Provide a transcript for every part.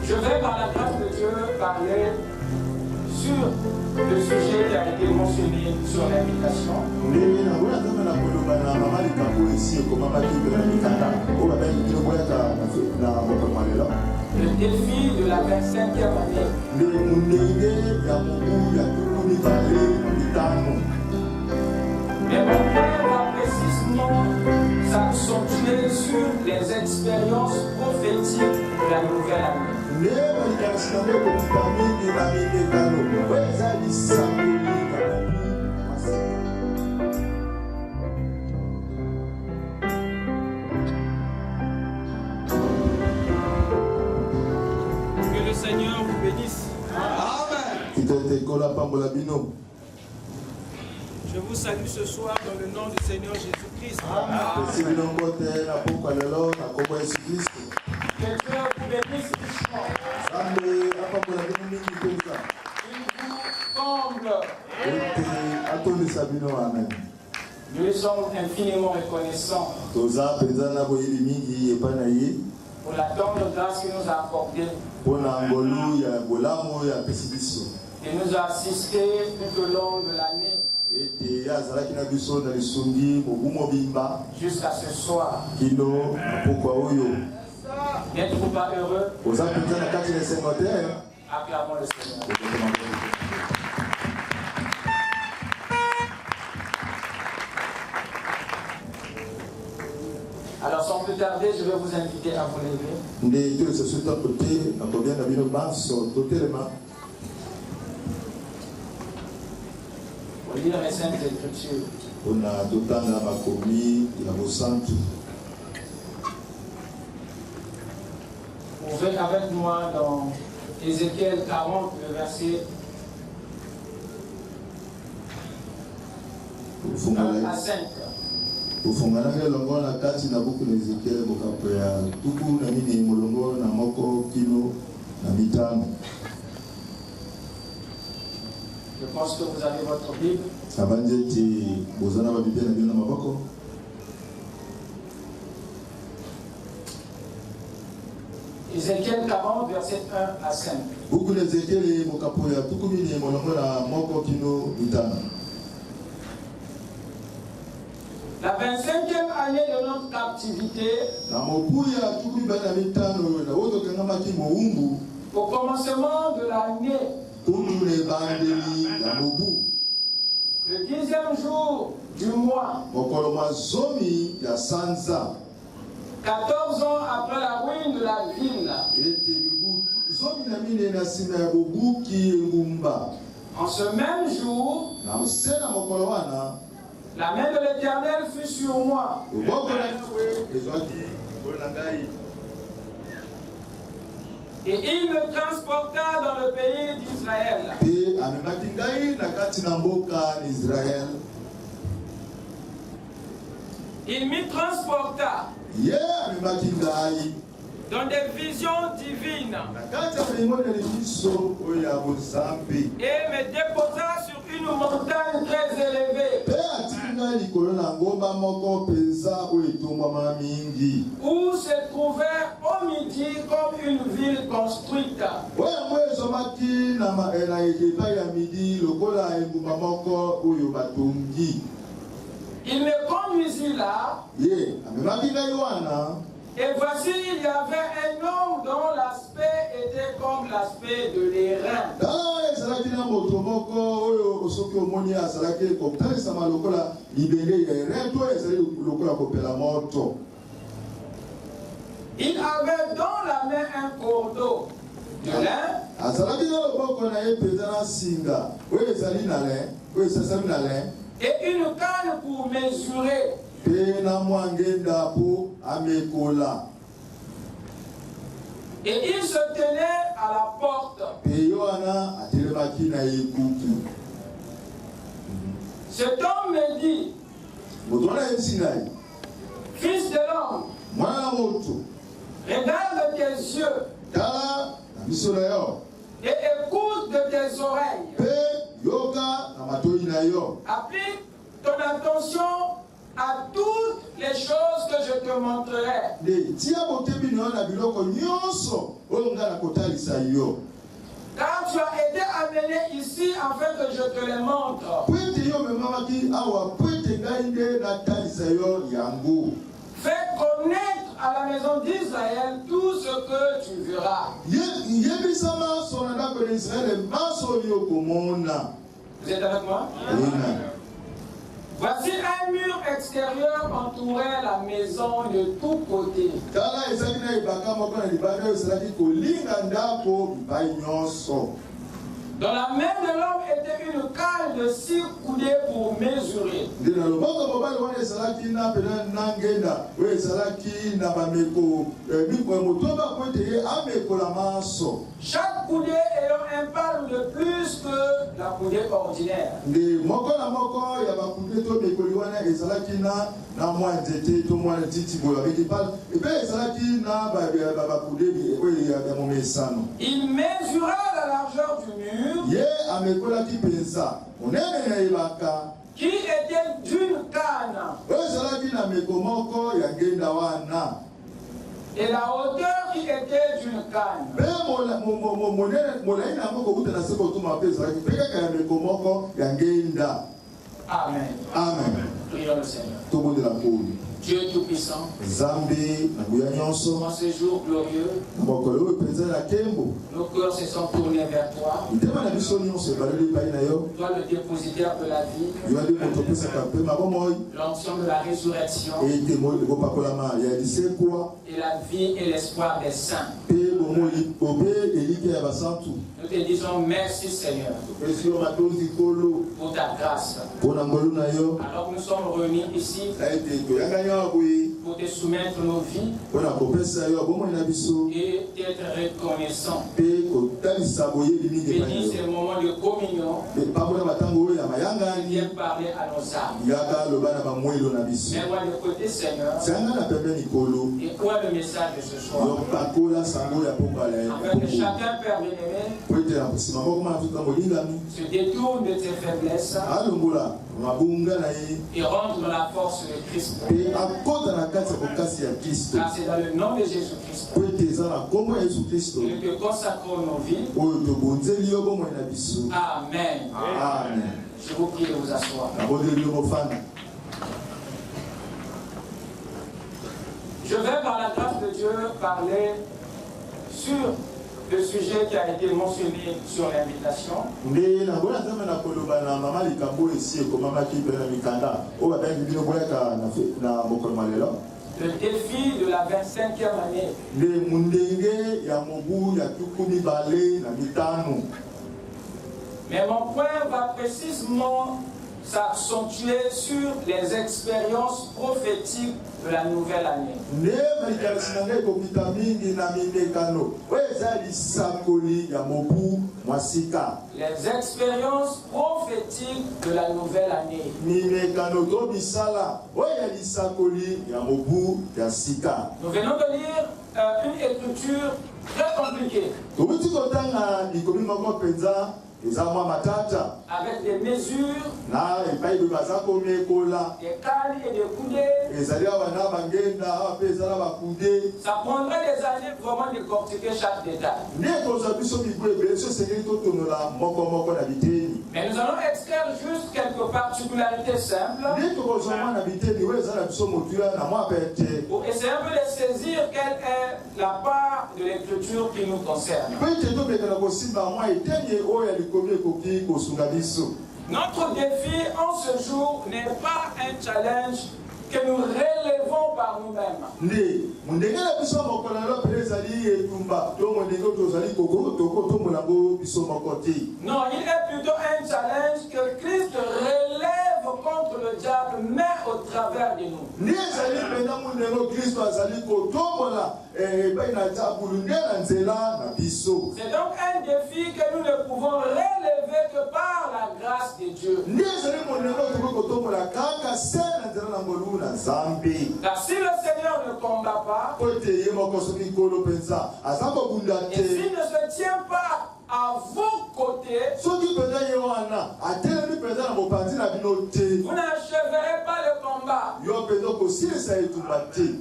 Je vais par la grâce de Dieu parler sur le sujet qui a été mentionné sur l'invitation. Le défi de la 25e année. Mais mon père va précisément s'accentuer sur les expériences prophétiques de la nouvelle année. Que le Seigneur vous bénisse. Amen. Je vous salue ce soir dans le nom du Seigneur Jésus-Christ. Amen. Que Dieu vous bénisse richement. Il vous comble. Nous les sommes infiniment reconnaissants pour la tendre grâce qu'il nous a accordée et nous a assisté tout au long de l'année jusqu'à ce soir. N'êtes-vous pas heureux? Acclamons le Seigneur. Alors sans plus tarder, je vais vous inviter à vous lever. Pour lire les Saintes Écritures. Ouvrez avec moi dans Ézéchiel 40, le verset 1 à 5. Je pense que vous avez votre Bible. Ézéchiel 40, verset 1 à 5. La 25e année de notre captivité, au commencement de l'année, le 10e jour du mois, 14 ans après la ruine de la ville, en ce même jour, la main de l'Éternel fut sur moi. Et il me transporta dans le pays d'Israël. Il m'y transporta dans des visions divines et me déposa sur une montagne très élevée où se trouvait au midi comme une ville construite. Il me conduisit là. Et voici, il y avait un homme dont l'aspect était comme l'aspect de l'airain. Il avait dans la main un cordeau de lin et une canne pour mesurer. Et il se tenait à la porte. Cet homme me dit, fils de l'homme, regarde tes yeux et écoute de tes oreilles. Applique ton attention à toutes les choses que je te montrerai. Car tu as été amené ici afin que je te les montre. Fais connaître à la maison d'Israël tout ce que tu verras. Vous êtes avec moi? Voici un mur extérieur entourait la maison de tous côtés. Dans la main de l'homme était une cale de 6 coudées pour mesurer. Chaque coudée ayant un palme de plus que la coudée ordinaire. Il mesura la largeur du mur qui était d'une canne et la hauteur qui était d'une canne. Amen. Amen. Prions le Seigneur. Dieu Tout-Puissant, en ce jour glorieux, nos cœurs se sont tournés vers toi. Toi, le dépositaire de la vie, l'onction de la résurrection, et la vie et l'espoir des saints. Nous te disons merci Seigneur pour ta grâce. Alors nous sommes réunis ici pour te soumettre nos vies et être reconnaissants. Bénis ces moments de communion qui viennent parler à nos âmes. Mets-moi de côté Seigneur et quoi le message de ce soir afin que chacun, Père bien-aimé, se détourne de ses faiblesses et rentre dans la force de Christ. Car c'est dans le nom de Jésus-Christ que nous te consacrons nos vies. Amen. Amen. Je vous prie de vous asseoir. Je vais par la grâce de Dieu parler sur le sujet qui a été mentionné sur l'invitation. Le défi de la 25e année. Mais mon point va précisément s'accentuer sur les expériences prophétiques de la nouvelle année. Les expériences prophétiques de la nouvelle année. Nous venons de lire une écriture très compliquée, avec des mesures, des cannes et des coudées. Ça prendrait des années vraiment de décortiquer chaque détail. Mais nous allons extraire juste quelques particularités simples pour essayer un peu de saisir quelle est la part de l'écriture qui nous concerne. Notre défi en ce jour n'est pas un challenge que nous relevons par nous-mêmes. Non, il est plutôt un challenge que Christ relève contre le diable, mais au travers de nous. C'est donc un défi que nous ne pouvons relever que par la grâce de Dieu. Car si le Seigneur ne combat pas, et s'il ne se tient pas à à vos côtés, vous n'achèverez pas le combat.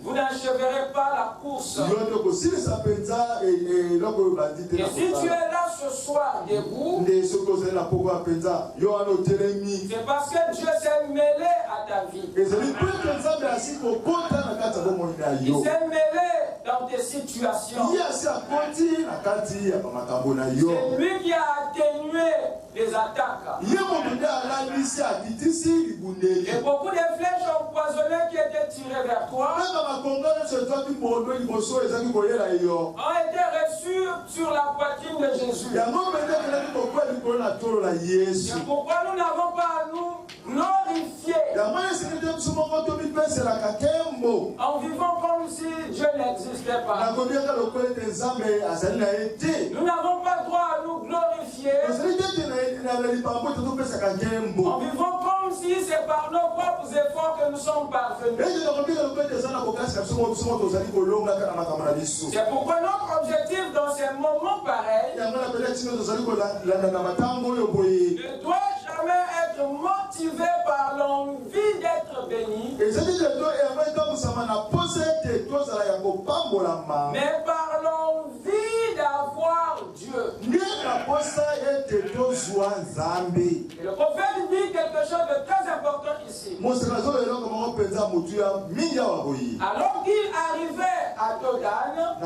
Vous n'achèverez pas la course. Et si tu es là ce soir debout, c'est parce que Dieu s'est mêlé à ta vie. Il s'est mêlé dans tes situations. C'est lui qui a atténué les attaques. Et beaucoup de flèches empoisonnées qui étaient tirées vers toi ont été reçues sur la poitrine de Jésus. C'est pourquoi nous n'avons pas à nous glorifier en vivant comme si Dieu n'existait pas. Nous n'avons pas le droit à nous glorifier en vivant comme si c'est par nos propres efforts que nous sommes parvenus. C'est pourquoi notre objectif dans ces moments pareils ne doit jamais être motivé par l'envie d'être béni, mais par l'envie d'avoir Dieu. Et le prophète dit quelque chose de très important ici. Alors qu'il arrivait à Dodan,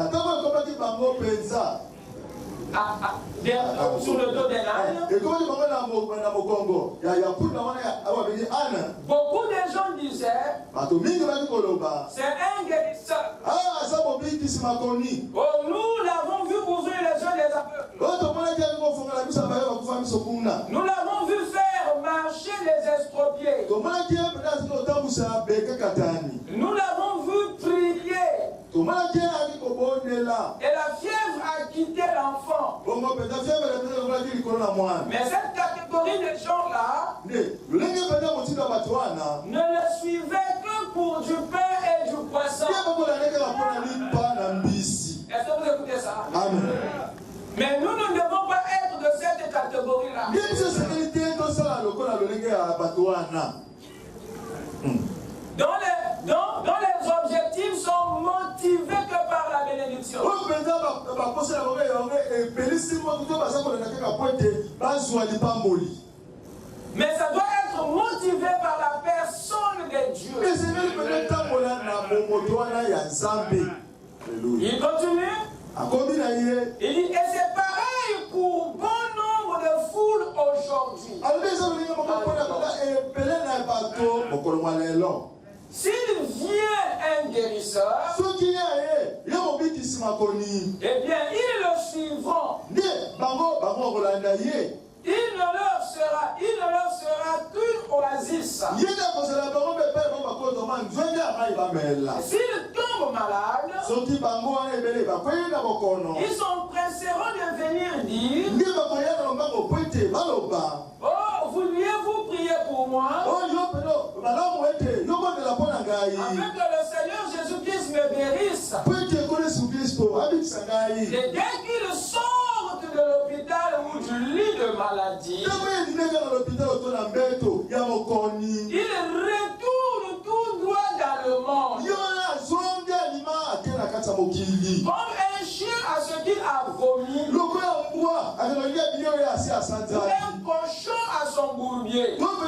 sur le dos des ânes, beaucoup de gens disaient c'est un guérisseur. Oh, nous l'avons vu ouvrir les yeux des aveugles. Nous l'avons vu faire marcher les estropiés. Nous l'avons vu prier. Et la fièvre a quitté l'enfant. Mais cette catégorie de gens-là ne le suivaient que pour du pain et du poisson. Est-ce que vous écoutez ça? Amen. Mais nous ne devons pas être de cette catégorie-là. Dont les objectifs sont motivés que par la bénédiction. Mais ça doit être motivé par la personne de Dieu. Il continue. Il dit, et c'est pareil pour bon nombre de foules aujourd'hui. S'il vient un guérisseur, eh bien, ils le suivront. Il ne leur sera qu'une oasis. S'ils tombent malades, ils s'empresseront de venir dire, oh, vouliez-vous prier pour moi? Afin que le Seigneur Jésus-Christ me guérisse. Et dès qu'ils sortent de l'hôpital ou du lit de maladie, ils retournent tout droit dans le monde. Comme un chien à ce qu'il a vomi, ou un cochon à son bourbier. Comme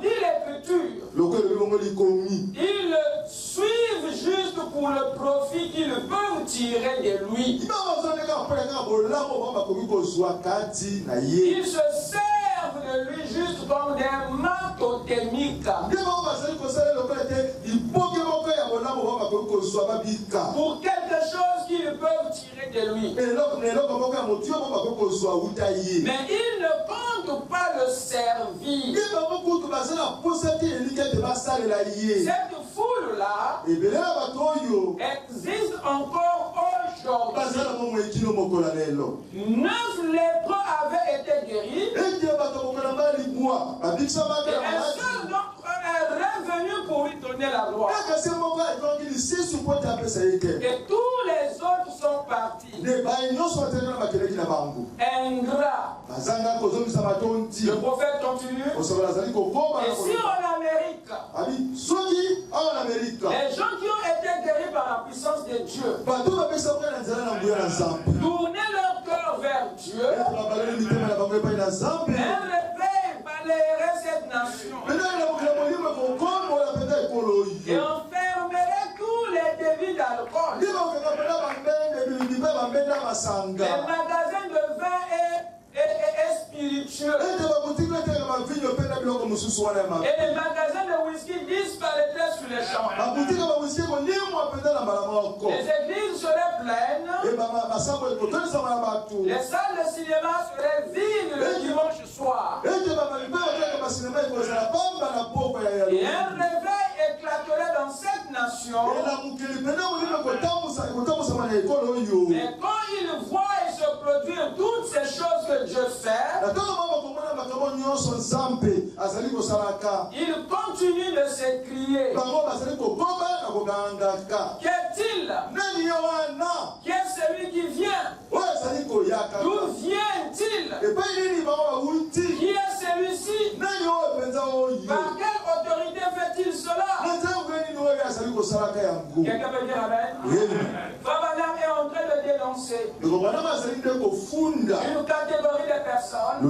dit l'Écriture, ils suivent juste pour le profit qu'ils peuvent tirer de lui. Ils se servent de lui juste comme des mains totémiques. Pour quelque chose qu'ils peuvent tirer de lui. Mais ils ne comptent pas le servir. Cette foule-là existe encore aujourd'hui. 9 lépreux avaient été guéris. Et un seul d'entre eux est revenu pour lui donner la gloire. Et tous les autres sont parti. Ingrat. Le prophète continue. Et si en Amérique, les gens qui ont été guéris par la puissance de Dieu tournaient leur cœur vers Dieu, un réveil balayerait cette nation et enfermerait tous les débits d'alcool. Les magasins de vin et spiritueux et les magasins de whisky disparaîtraient sur les champs. Les églises seraient pleines. Les salles de cinéma seraient vides le dimanche soir. Et un réveil éclaterait dans cette nation. Mais quand ils voient se produire toutes ces choses que Dieu fait, ils continuent de s'écrier. Qu'est-il? Qui est celui qui vient? D'où vient-il? Qui est celui-ci? Par quelle autorité fait-il cela? Quelqu'un peut dire amen? Fabanam est en train de dénoncer une catégorie de personnes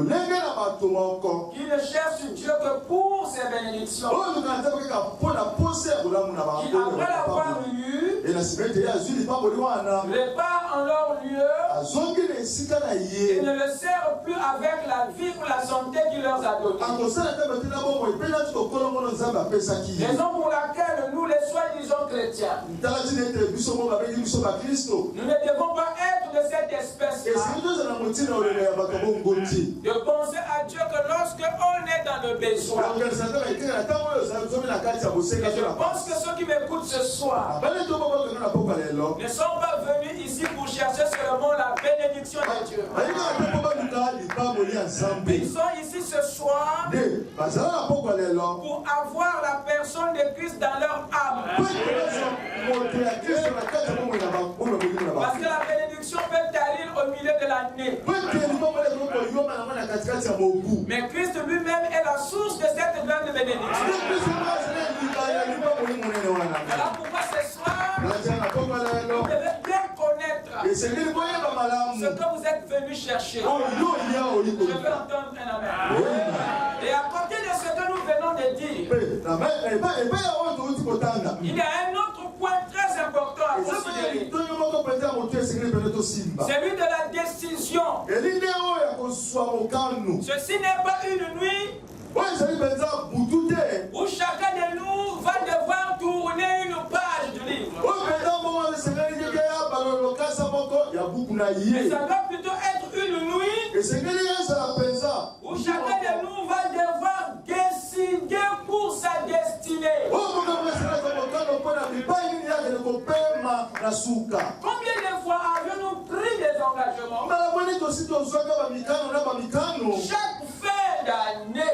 qui ne cherchent Dieu que pour ses bénédictions. Qui après l'avoir lu, répare en leur lieu et ne le servent plus avec la vie ou la santé qu'il leur a donnée. Raison pour laquelle nous, les soi-disant chrétiens, nous ne devons pas être de cette espèce-là. De penser à Dieu que lorsque on est dans le besoin. Et je pense que ceux qui m'écoutent ce soir ne sont pas venus ici pour chercher seulement la bénédiction de Dieu. Ils sont ici ce soir pour avoir la personne de Christ dans leur âme. Parce que la bénédiction peut tarir au milieu de l'année. Mais Christ lui-même est la source de cette grande bénédiction. Voilà pourquoi ce soir, vous devez bien connaître ce que vous êtes venus chercher. Je veux entendre un amen. Et à côté de ce que nous venons de dire, il y a un autre point très important à considérer. Celui de la décision. Ceci n'est pas une nuit où chacun de nous va devoir tourner une page du livre. Mais ça doit plutôt être une nuit où chacun de nous va devoir décider pour sa destinée. Combien de fois avons-nous pris des engagements? Chaque fin d'année.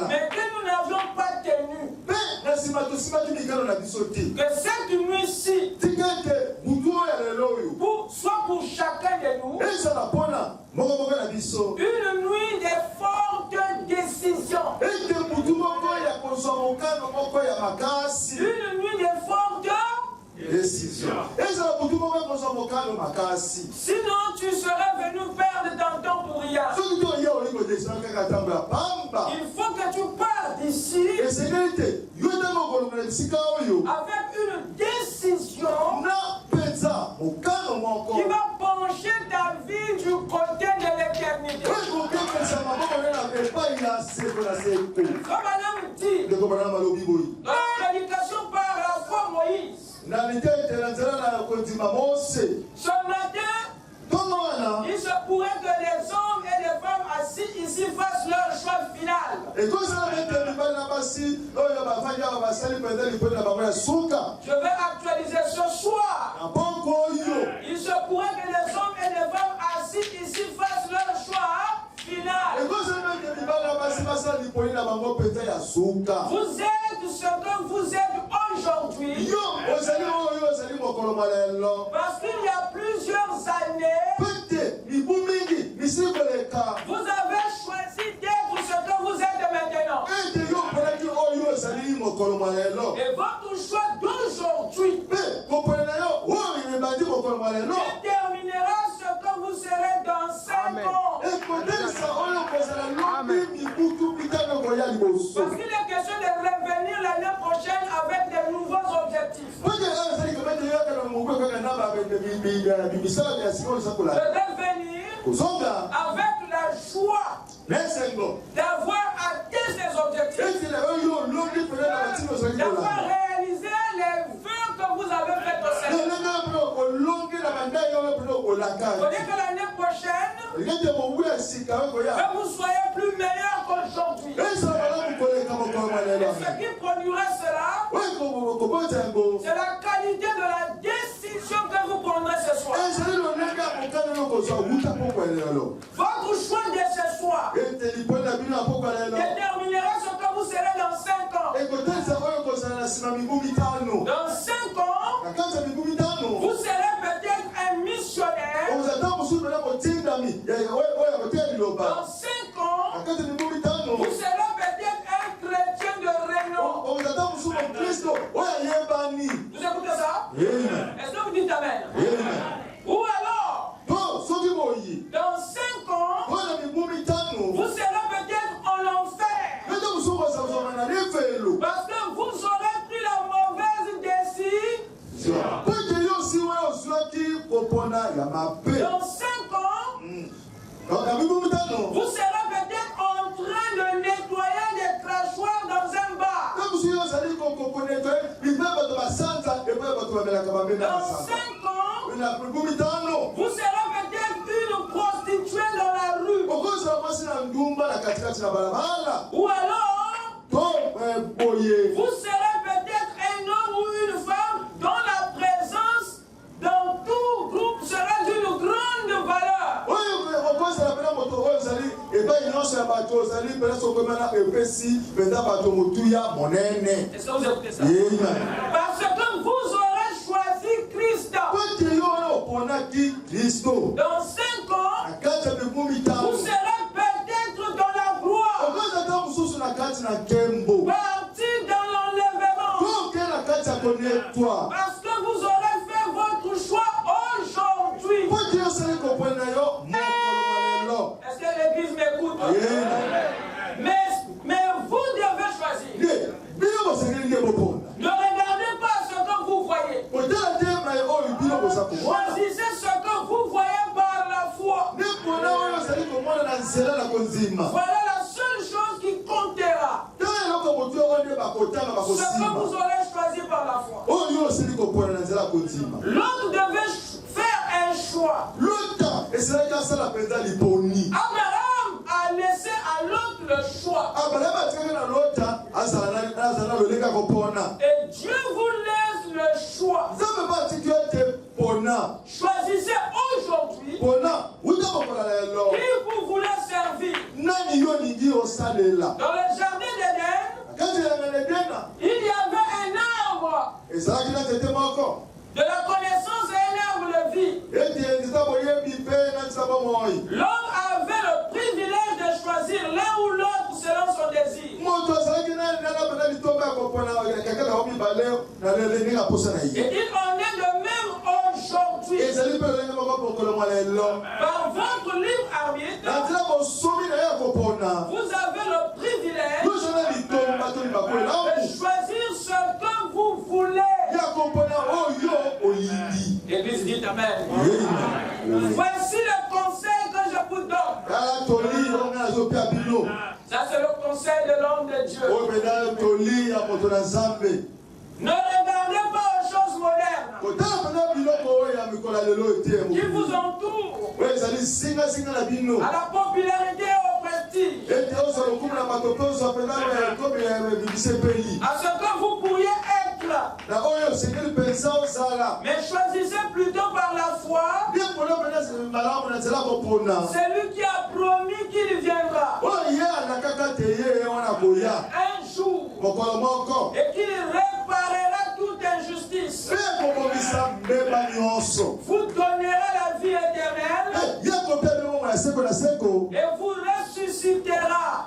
Mais que nous n'avions pas tenu. Que cette nuit-ci, soit pour chacun de nous, une nuit de fortes décisions. Une nuit de fortes décisions. Sinon, tu serais venu perdre ton temps pour rien. Il faut que tu partes d'ici avec une décision qui va pencher ta vie du côté de l'éternité. Comme Adam dit, dans la prédication par la foi Moïse, ce matin, il se pourrait que les hommes et les femmes assis ici fassent leur choix final. Je vais actualiser ce soir. Il se pourrait que les hommes et les femmes assis ici fassent leur choix final. ce que vous êtes aujourd'hui. Parce qu'il y a plusieurs années, vous avez choisi d'être ce que vous êtes maintenant. Et votre choix d'aujourd'hui déterminera ce que vous serez dans 5 ans. Parce qu'il est question de revenir l'année prochaine avec de nouveaux objectifs. De revenir avec la joie d'avoir atteint ses objectifs, d'avoir réalisé les vœux que vous avez faits au Seigneur. Voyez que l'année prochaine, que vous soyez plus meilleur qu'aujourd'hui. Et ce qui produira cela, c'est la qualité de la décision que vous prendrez ce soir. Votre choix de ce soir déterminera ce que vous serez dans 5 ans. Dans 5 ans, vous serez peut-être un missionnaire. Dans 5 ans, vous serez peut-être un chrétien de renom. Vous écoutez ça? Est-ce que vous dites amen? Ou alors, dans 5 ans, vous serez peut-être en enfer. Parce que vous aurez pris la mauvaise décision. Dans 5 ans, vous serez peut-être en train de nettoyer des crachoirs dans un bar. Dans 5 ans, vous serez peut-être une prostituée dans la rue. Ou alors, vous serez peut-être un homme ou une femme dont la présence dans tout groupe sera d'une grande valeur. Est-ce que vous écoutez ça? Parce que vous aurez choisi Christ. Dans 5 ans, vous serez peut-être dans la gloire. Parti dans l'enlèvement. Parce que vous aurez fait votre choix aujourd'hui. Est-ce que l'église m'écoute? Mais vous devez choisir. Ne regardez pas ce que vous voyez. Choisissez ce que vous voyez par la foi. Voilà la seule chose qui comptera. Ce que vous aurez choisi par la foi. L'autre devait faire un choix. Abraham a laissé à l'autre le choix. Et Dieu vous laisse le choix. Choisissez aujourd'hui qui vous voulez servir. Dans le jardin d'Éden, il y avait un arbre de la connaissance et un arbre de vie. L'homme avait le privilège de choisir l'un ou l'autre selon son désir. Et il en est de même aujourd'hui. Par votre libre arbitre, vous avez le privilège de choisir ce que vous voulez. L'église dit amen. Voici le conseil que je vous donne. Ça c'est le conseil de l'homme de Dieu. Ne regardez pas aux choses modernes qui vous entourent, à la popularité et au prestige, à ce que vous pourriez être. Mais choisissez plutôt par la foi celui qui a promis qu'il viendra. et qu'il réparera toute injustice. Vous donnerez la vie éternelle et vous ressuscitera.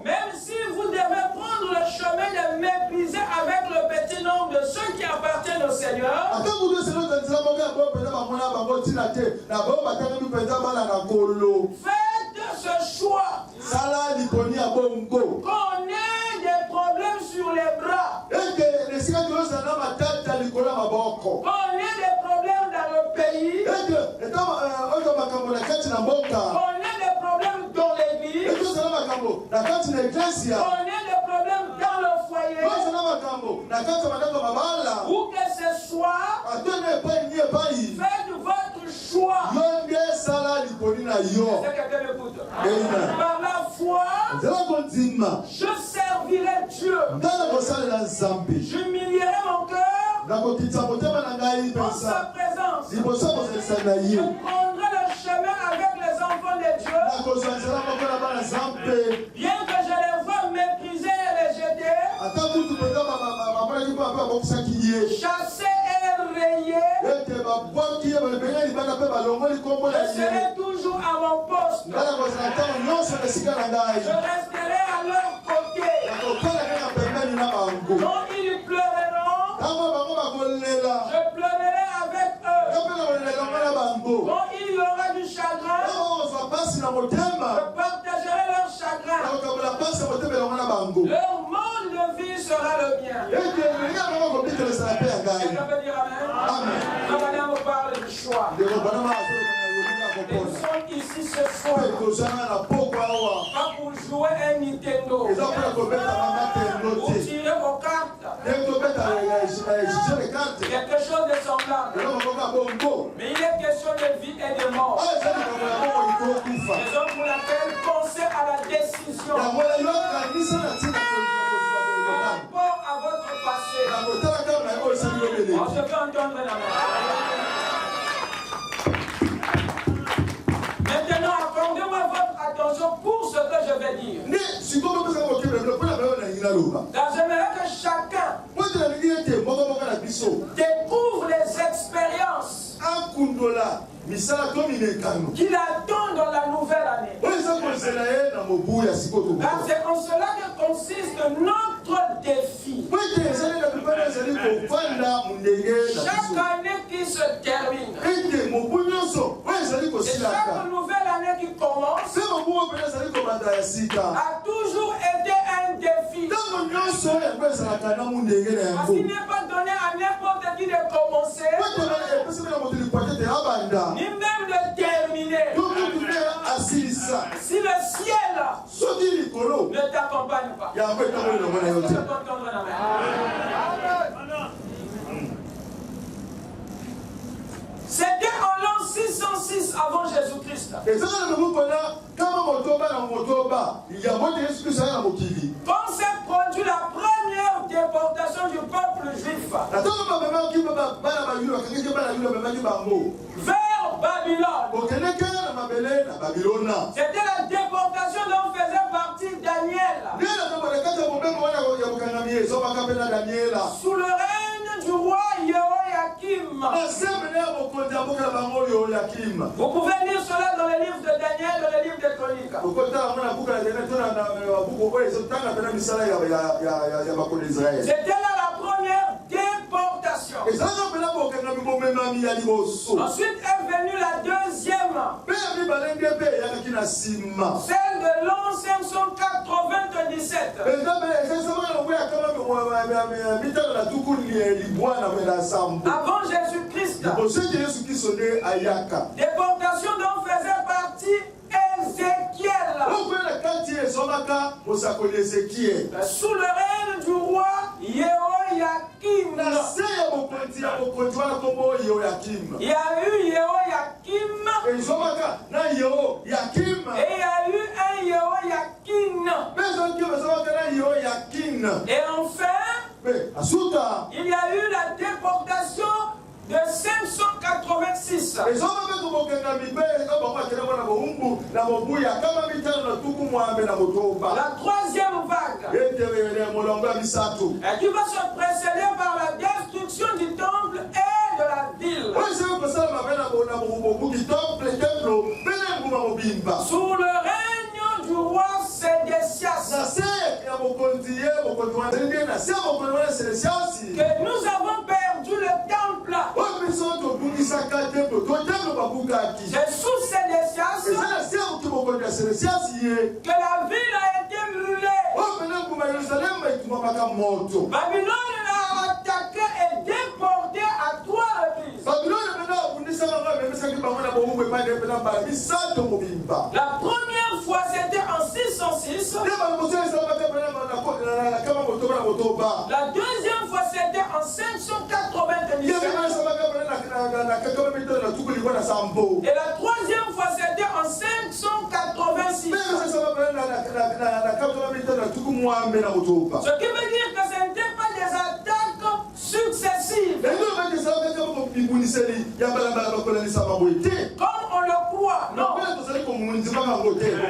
Même si vous devez prendre le chemin de mépriser avec le petit nombre de ceux qui appartiennent au Seigneur, faites ce choix. Qu'on ait des problèmes sur les bras, qu'on ait des problèmes dans le pays, qu'on ait des problèmes dans l'église, qu'on ait des problèmes dans le foyer, où que ce soit, faites votre choix. Par la foi, je servirai Dieu. J'humilierai mon cœur en sa présence. Je prendrai le chemin avec les enfants de Dieu. Bien que je les vois mépriser et les jeter, chasser et rayer, je serai toujours à mon poste. Je resterai à leur côté. Quand ils pleureront, je pleurerai avec eux. Quand il y aura du chagrin, je partagerai leur chagrin. Leur mode de vie sera le mien. Quelqu'un peut dire Amen. La manière me parle du choix. Ils sont ici ce soir. Pas pour jouer un Nintendo. Pour tirer vos cartes. Quelque chose de semblable. Mais il est question de vie et de mort. Raison pour laquelle pensez à la décision. Par rapport à votre passé. Je veux entendre la main. Maintenant, accordez-moi votre attention pour ce que je vais dire. Car j'aimerais que chacun découvre les expériences qu'il attend dans la nouvelle année. Car c'est en cela que consiste notre défi. Chaque année qui se termine et chaque nouvelle année qui commence a toujours été un défi. Parce qu'il n'est pas donné à n'importe qui de commencer ni même de terminer. Si le ciel ne t'accompagne pas, c'était en l'an 606 avant Jésus-Christ. Quand s'est produit la première déportation du peuple juif vers Babylone, c'était la déportation dont faisait partie Daniel. Sous le règne du roi Jéhoïakim. Vous pouvez lire cela dans le livre de Daniel, dans le livre des Chroniques. C'était là la première déportation. Ensuite est venue la deuxième. Celle de l'an 597. Avant Jésus-Christ. Déportation dont faisait partie Ézéchiel. Sous le règne du roi Jéhoïakim. Il y a eu Jéhoïakim. Et il y a eu un Jéhoïakim. Et enfin, il y a eu la déportation de 597 86. La troisième vague, et qui va se précéder par la destruction du temple et de la ville. Sous le règne du roi Sédécias, que nous avons perdu le temple. C'est sous Sédécias que la ville a été brûlée. Babylone a attaqué et déporté à 3 reprises. La première fois c'était en 606. La deuxième fois c'était en 597. Et la troisième fois c'était en 586. Ce qui veut dire que ce n'était pas des attaques successives, comme on le croit. Non.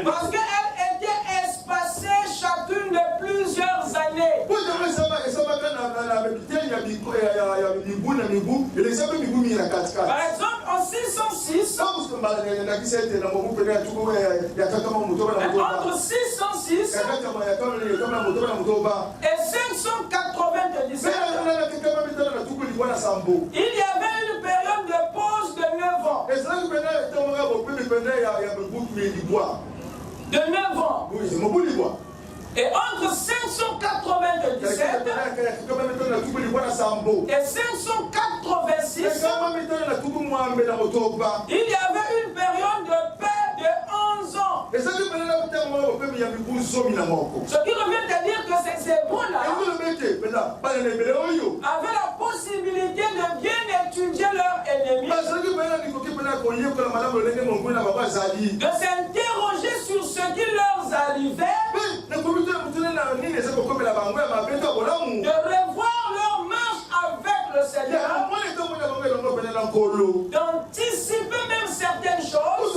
Parce qu'elles étaient espacées chacune de plusieurs années. Par exemple, en 606, entre 606 et 597, il y avait une période de pause de 9 ans. De 9 ans. Et entre 597 et 586, il y avait une période de paix de 11 ans. Ce qui revient à dire que ces bons-là avaient la possibilité de bien étudier leurs ennemis, de s'interroger sur ce qui leur arrivait, de revoir leur marche avec le Seigneur, d'anticiper même certaines choses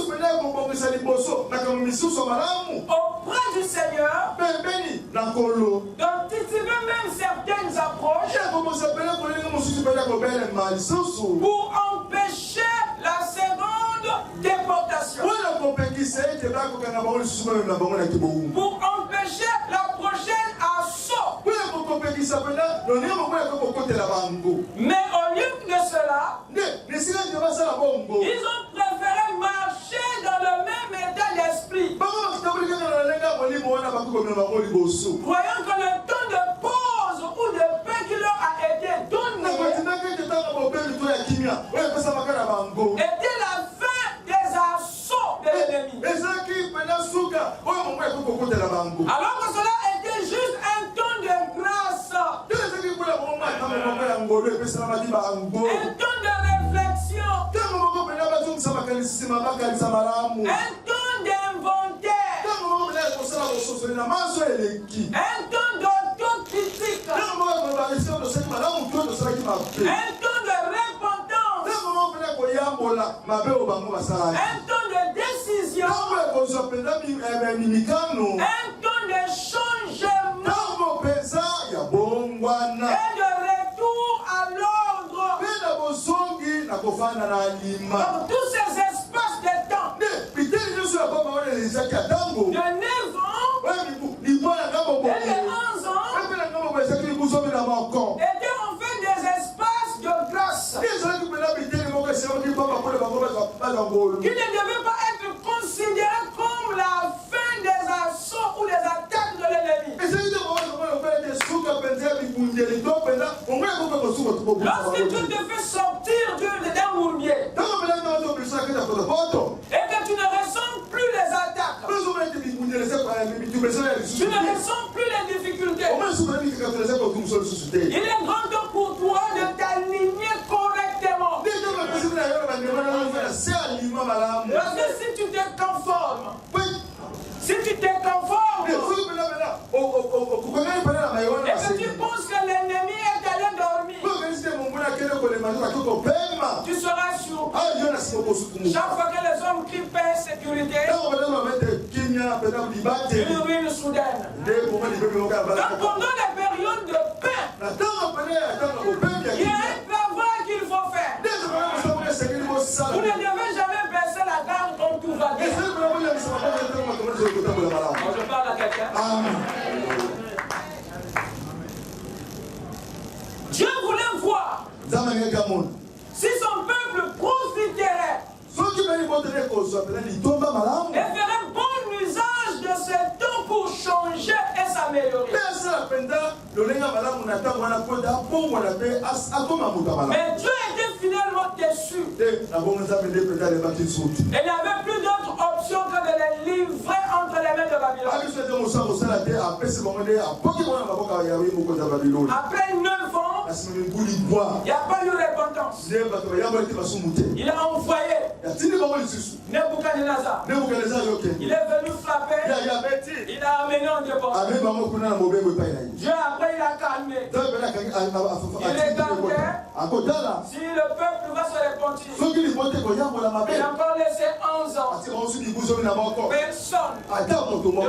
auprès du Seigneur, d'anticiper même certaines approches pour empêcher la seconde déportation, pour empêcher la prochaine assaut. Mais au lieu de cela, ils ont préféré marcher dans le même état d'esprit, croyant que le temps de pause ou de paix qui leur a été donné était la fin des assauts de l'ennemi. Alors que cela était juste un temps de grâce, un temps de réflexion, un temps d'inventaire, un temps d'autocritique, un temps de repentance, un temps de décision, un temps de changement et de retour à l'ordre. Donc tous ces espaces de temps de 9 ans et de 11 ans étaient en fait des espaces de grâce qui ne devaient pas être considérés comme la fin des assauts ou des attaques de l'ennemi. Lorsque Dieu te fait sortir d'un bourbier et que tu ne ressens plus les attaques, tu ne ressens plus les difficultés, il est grand temps pour toi de t'aligner correctement. Parce que si tu te conformes, et que tu penses que l'ennemi est allé dormir, tu seras surpris. Chaque fois que les hommes crient paix et sécurité, une ruine soudaine. Donc pendant les périodes de paix, il y a un travail qu'il faut faire. Vous ne devez jamais baisser la garde quand tout va bien. Je parle à quelqu'un. Dieu voulait voir si son peuple profiterait et ferait bon usage de ce temps pour changer et s'améliorer. Mais Dieu était finalement déçu. Et il n'y avait plus d'autre option que de les livrer entre les mains de Babylone. Après 9 ans, il n'y a pas eu repentance. Il a envoyé Nebuchadnezzar. Il est venu frapper. Il a amené en dépense. Dieu après il a calmé. Il est gardé. Si le peuple va se repentir, il a encore laissé 11 ans. Personne ne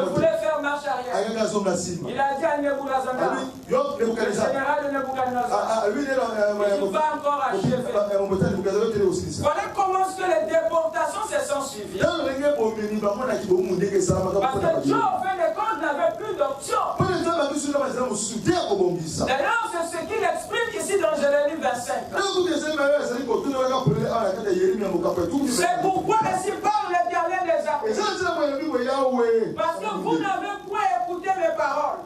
voulait faire marche arrière. Il a dit à Nebuchadnezzar, le général de Nebuchadnezzar, il va encore achever. Voilà comment est-ce que les déportations se sont suivies. Parce que Dieu, au fin de compte, n'avait plus d'option. D'ailleurs, c'est ce qu'il explique ici dans Jérémie 25. C'est pourquoi ainsi parle l'Éternel des armées. Parce que vous n'avez point écouté mes paroles.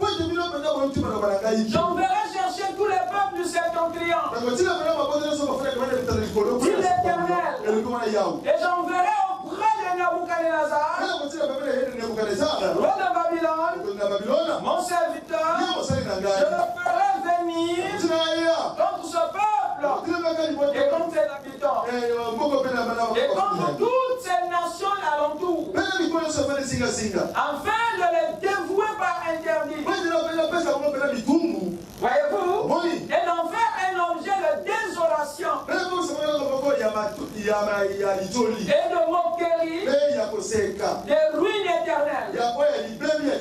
J'enverrai chercher tous les peuples du septentrion, dit l'Éternel, et j'enverrai auprès de Nebuchadnezzar, roi de Babylone, mon serviteur. Je le ferai venir contre ce peuple et contre ses habitants et contre toutes ces nations alentour, afin de les dévouer par interdit. Voyez-vous? Et d'en faire un objet de désolation et de moquerie, des ruines éternelles.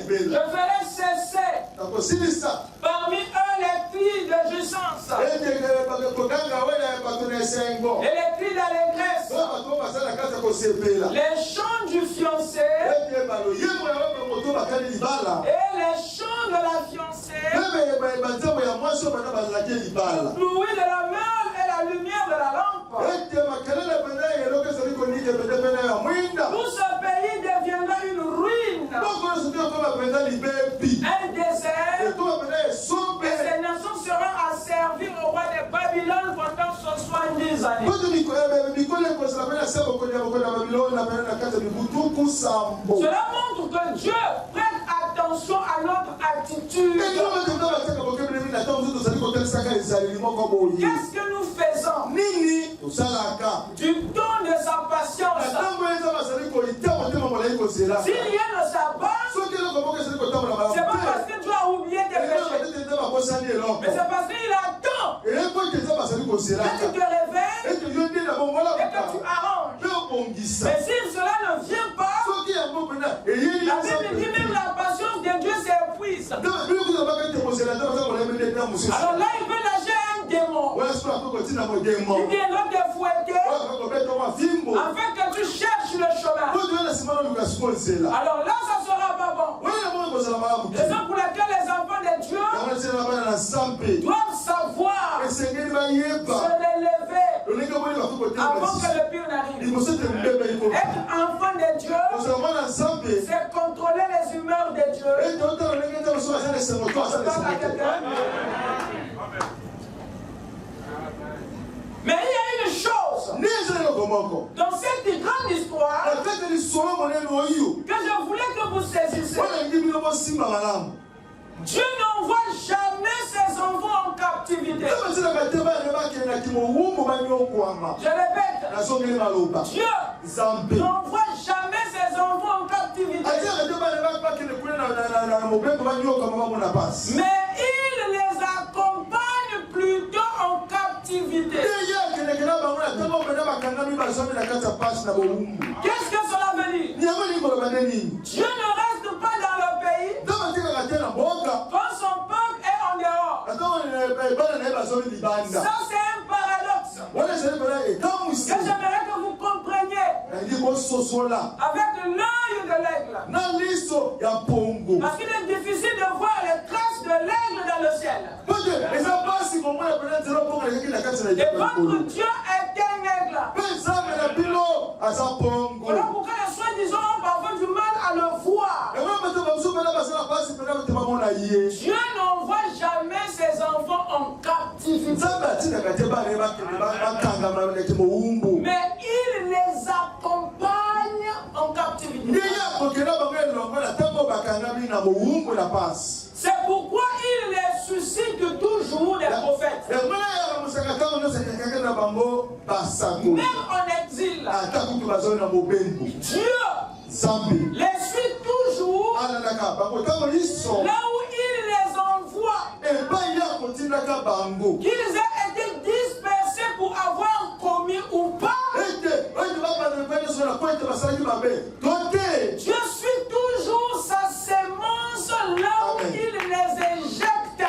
Je ferai cesser parmi eux les cris de jouissance et les cris d'allégresse, les chants du fiancé et les chants de la fiancée, le bruit de la meule et la lumière de la lampe. Tout ce pays deviendra une ruine, un désert, et ces nations seront asservies au roi de Babylone pendant 70 années. Cela montre que Dieu prête attention à notre attitude. Qu'est-ce que nous faisons du don de sa patience? Si rien ne s'abat, c'est pas parce que tu as oublié tes péchés, mais c'est parce qu'il attend que tu te réveilles et que tu arranges. Mais si cela ne vient pas, la Bible dit même la patience de Dieu s'épuise. Alors là, il peut lâcher un démon qui viendra te fouetter afin que tu cherches le chemin. Alors là, ça ne sera pas bon. Raison pour laquelle les enfants de Dieu doivent savoir se l'élever avant que le pire n'arrive. Être enfant de Dieu, c'est contrôler les humeurs de Dieu. Mais il y a une chose dans cette grande histoire que je voulais que vous saisissiez. Dieu n'envoie jamais ses enfants en captivité. Je répète, Dieu n'envoie jamais ses enfants en captivité. Mais il les accompagne plutôt en captivité. Qu'est-ce que cela veut dire? Dieu ne reste pas dans le pays quand son peuple est en dehors. Ça, c'est un paradoxe que j'aimerais que vous compreniez avec l'œil de l'aigle. Parce qu'il est difficile de voir les traces de l'aigle dans le ciel. Et votre Dieu est un aigle. Voilà pourquoi les soi-disant ont parfois du mal à le voir. Dieu n'envoie jamais ses enfants en captivité. Mais il les accompagne en captivité. C'est pourquoi il les suscite toujours des prophètes. Même en exil, Dieu les suit toujours là où il les envoie. Qu'ils aient été dispersés pour avoir commis ou pas. Dieu suit toujours sa sémence là où il les éjecte.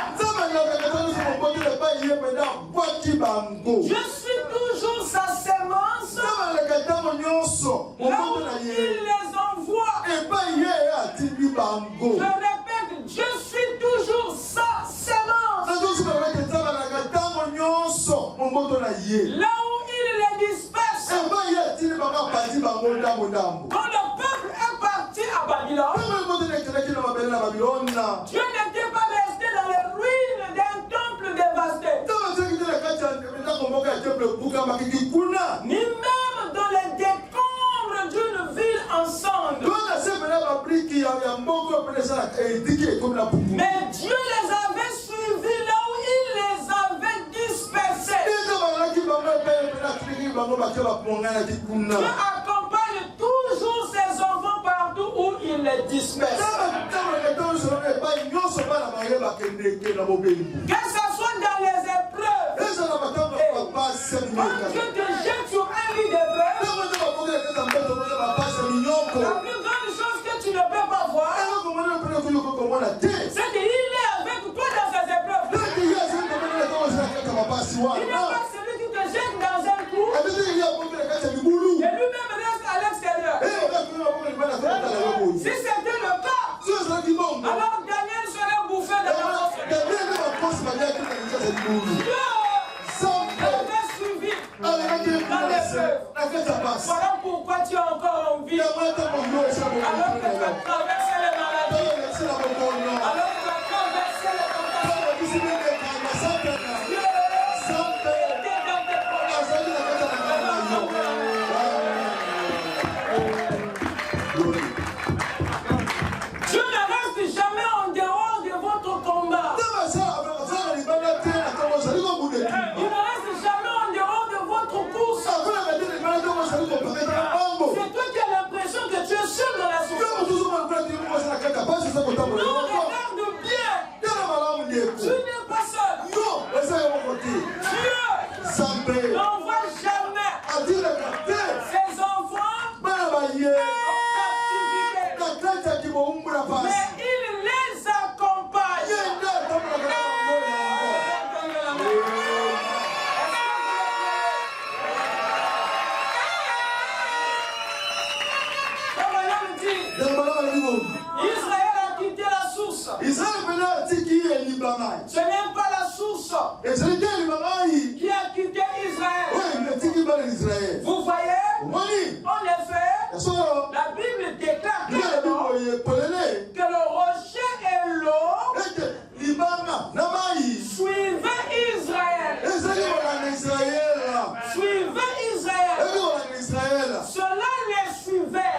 Dieu suit toujours sa sémence là où il les envoie. Je répète, Dieu suit toujours sa sémence. Là où il les disperse. Quand le peuple est parti à Babylone, Dieu n'était pas resté dans les ruines d'un temple dévasté, ni même dans les décombres d'une ville ensemble. Mais Dieu les avait suivis là où il les avait dispersés. Dieu accompagne toujours ses enfants partout où il les disperse. Que ce soit dans les épreuves, quand Dieu te jette sur un lit d'épreuve, la plus grande chose que tu ne peux pas voir, c'est qu'il est avec toi dans ces épreuves. Il n'est pas celui qui te jette dans un trou et lui-même reste à l'extérieur. Si c'était le cas, alors Daniel serait bouffé de la force. Dieu avait suivi dans l'épreuve. Voilà pourquoi tu es encore en vie. Alors que tu as traversé les maladies. Alors que tu as traversé les tentations. Dieu ne reste jamais en dehors de votre combat. Il ne reste jamais en dehors de votre course. C'est toi qui as l'impression que tu es seul dans la souffrance. Non, regarde bien. Tu n'es pas seul. Dieu n'envoie jamais ses enfants en captivité. Mais il les accompagne. Israël a quitté la source. Ce n'est pas la source qui a quitté Israël. Vous voyez, en effet, la Bible déclare clairement que le rocher et l'eau suivaient Israël. Suivaient Israël. Cela les suivait.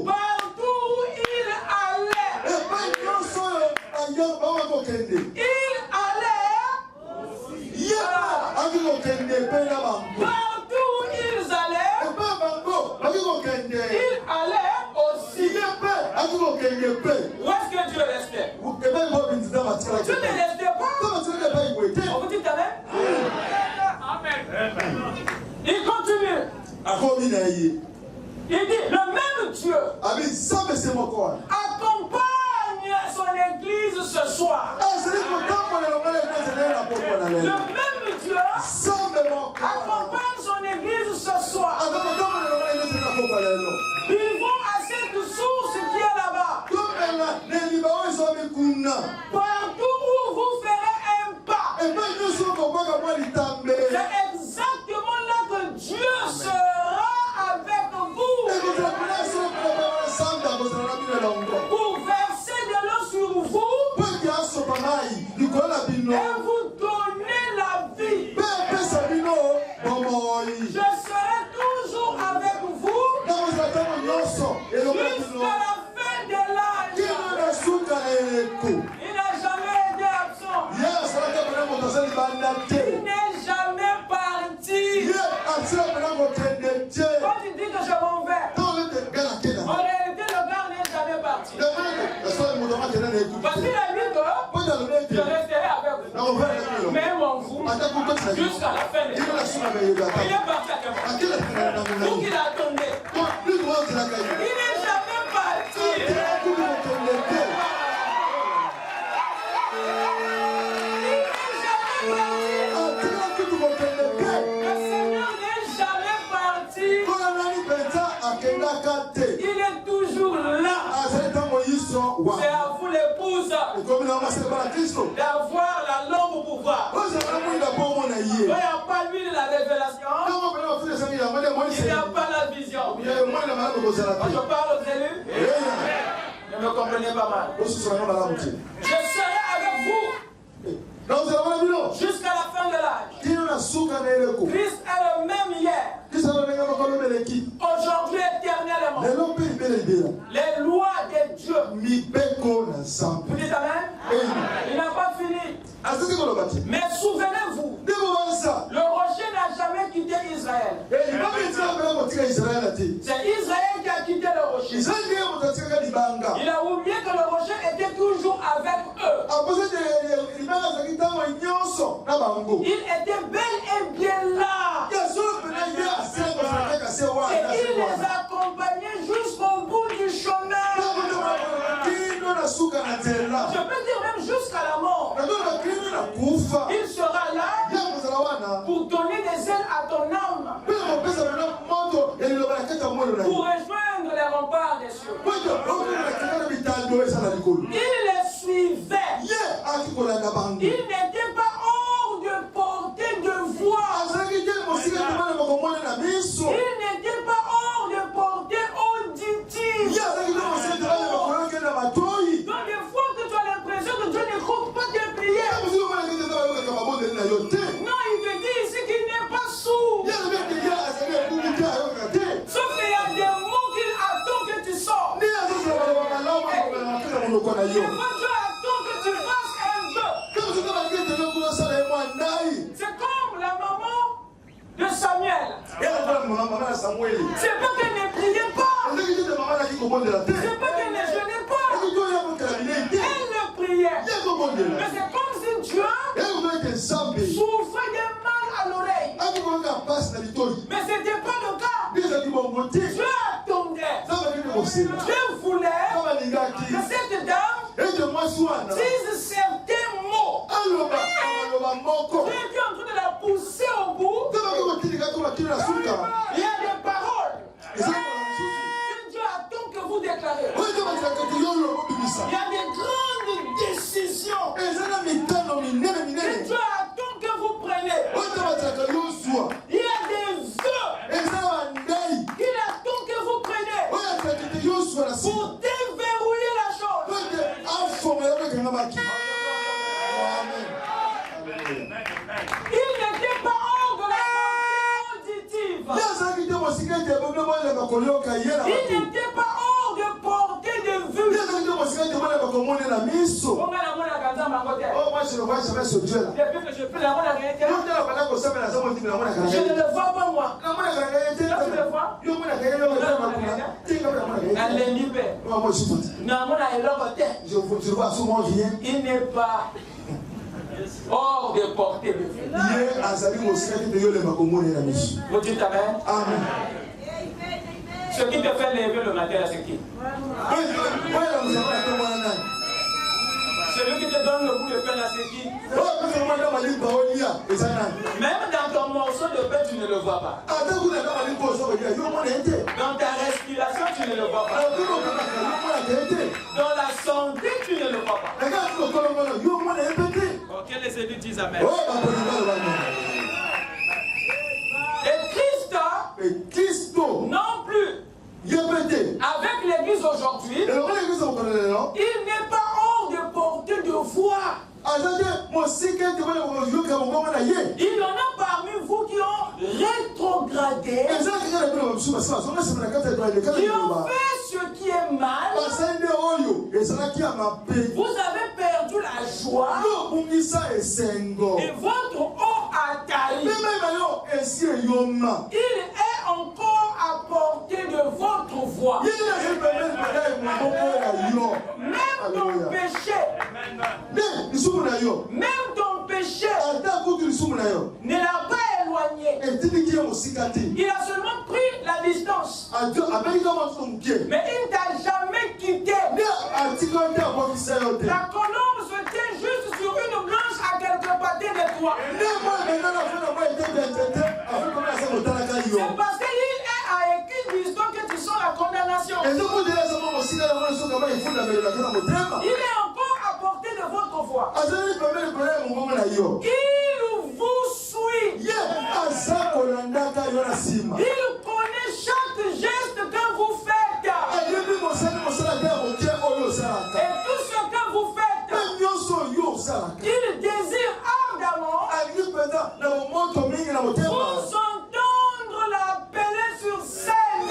Partout où il allait. Il allait. Partout où ils allaient. Il allait aussi. Où est-ce que Dieu restait? Dieu ne restait pas. On vous dit amen? Amen. Il dit, le même Dieu accompagne son église ce soir. Le même Dieu accompagne son église ce soir. Vivons à cette source qui est là-bas. Partout où vous ferez un pas, c'est exactement là que Dieu sera avec vous. Pour verser de l'eau sur vous et vous donner la vie. Je serai toujours avec vous jusqu'à la fin de l'âge. Il n'a jamais été absent. Il n'est jamais parti. Quand il dit que je m'en vais, en réalité, le gars n'est jamais parti. Parce qu'il a dit que je resterai avec vous. Mais m'en fout jusqu'à la fin de l'âge. Il est parti à quel moment? Où qu'il attendait. Il n'est jamais parti. Le Seigneur n'est jamais parti. Il est toujours là. C'est à vous l'épouse d'avoir la langue au pouvoir. Quand il n'y a pas l'huile de la révélation, il n'y a pas la vision. Quand je parle aux élus, ne me comprenez pas mal. Je serai avec vous jusqu'à la fin de l'âge. Christ est le même hier, aujourd'hui éternellement. Les lois de Dieu. Vous dites amen? Il n'a pas fini. Mais souvenez-vous, le rocher n'a jamais quitté Israël. C'est Israël qui a quitté le rocher. Il a oublié que le rocher était toujours avec eux. Il était bel et bien là. Et il les accompagnait jusqu'au bout du chemin. Je peux dire même jusqu'à la mort. Il sera là pour donner des ailes à ton âme. Pour rejoindre les remparts des cieux. Il les suivait. Il n'était pas hors de portée de voix. Il n'était pas hors de portée auditive. Donc des fois que tu as l'impression que Dieu n'écoute pas tes prières. Non, il te dit ici qu'il n'est pas sourd. Sauf qu'il y a des mots qu'il attend que tu sors. Des fois Dieu attend que tu fasses un jeu. C'est comme la maman de Samuel. C'est pas qu'elle ne priait pas. C'est pas qu'elle ne jeûnait pas. Elle ne priait. Mais c'est comme si Dieu souffrait de mal à l'oreille. Mais ce n'était pas le cas. Dieu attendait. Dieu voulait que cette dame dise certains mots. Dieu est en train de la pousser au bout. Il y a des paroles que Dieu attend que vous déclarez. Il y a des grandes décisions que Dieu attend que vous preniez. Il y a des vœux qu'il attend que vous preniez pour déverrouiller la chose. Il n'était pas hors de la portée auditive. Il n'était pas hors de portée de vue. Depuis que je peux la voir la réalité, je ne le vois pas moi. Tu le vois? Il n'est pas hors de portée de vue. Vous dites amen? Amen. Ce qui te fait lever le matin, c'est qui? Celui qui te donne le bout de pain, là, c'est qui? Même dans ton morceau de pain, tu ne le vois pas. Dans ta respiration, tu ne le vois pas. Dans la santé, tu ne le vois pas. Ok, les élus disent Amen. Et Christ non plus. Avec l'église aujourd'hui, il n'est pas hors de portée de voix. Il y en a parmi vous qui ont rétrogradé, qui ont fait ce qui est mal. Vous avez perdu la joie et votre eau a taillé. Il est encore à portée de votre voix. Même ton péché, même ton péché ne l'a pas éloigné. Il a seulement pris la distance. Mais il ne t'a jamais quitté. La colombe se tient juste sur une branche à quelques pâtés de toi. C'est parce qu'il est à équidistance que tu sens la condamnation. Il est encore à portée de votre voix. Il vous suit. Il connaît chaque geste que vous faites. Et tout ce que vous faites, il désire ardemment vous entendre l'appeler sur scène.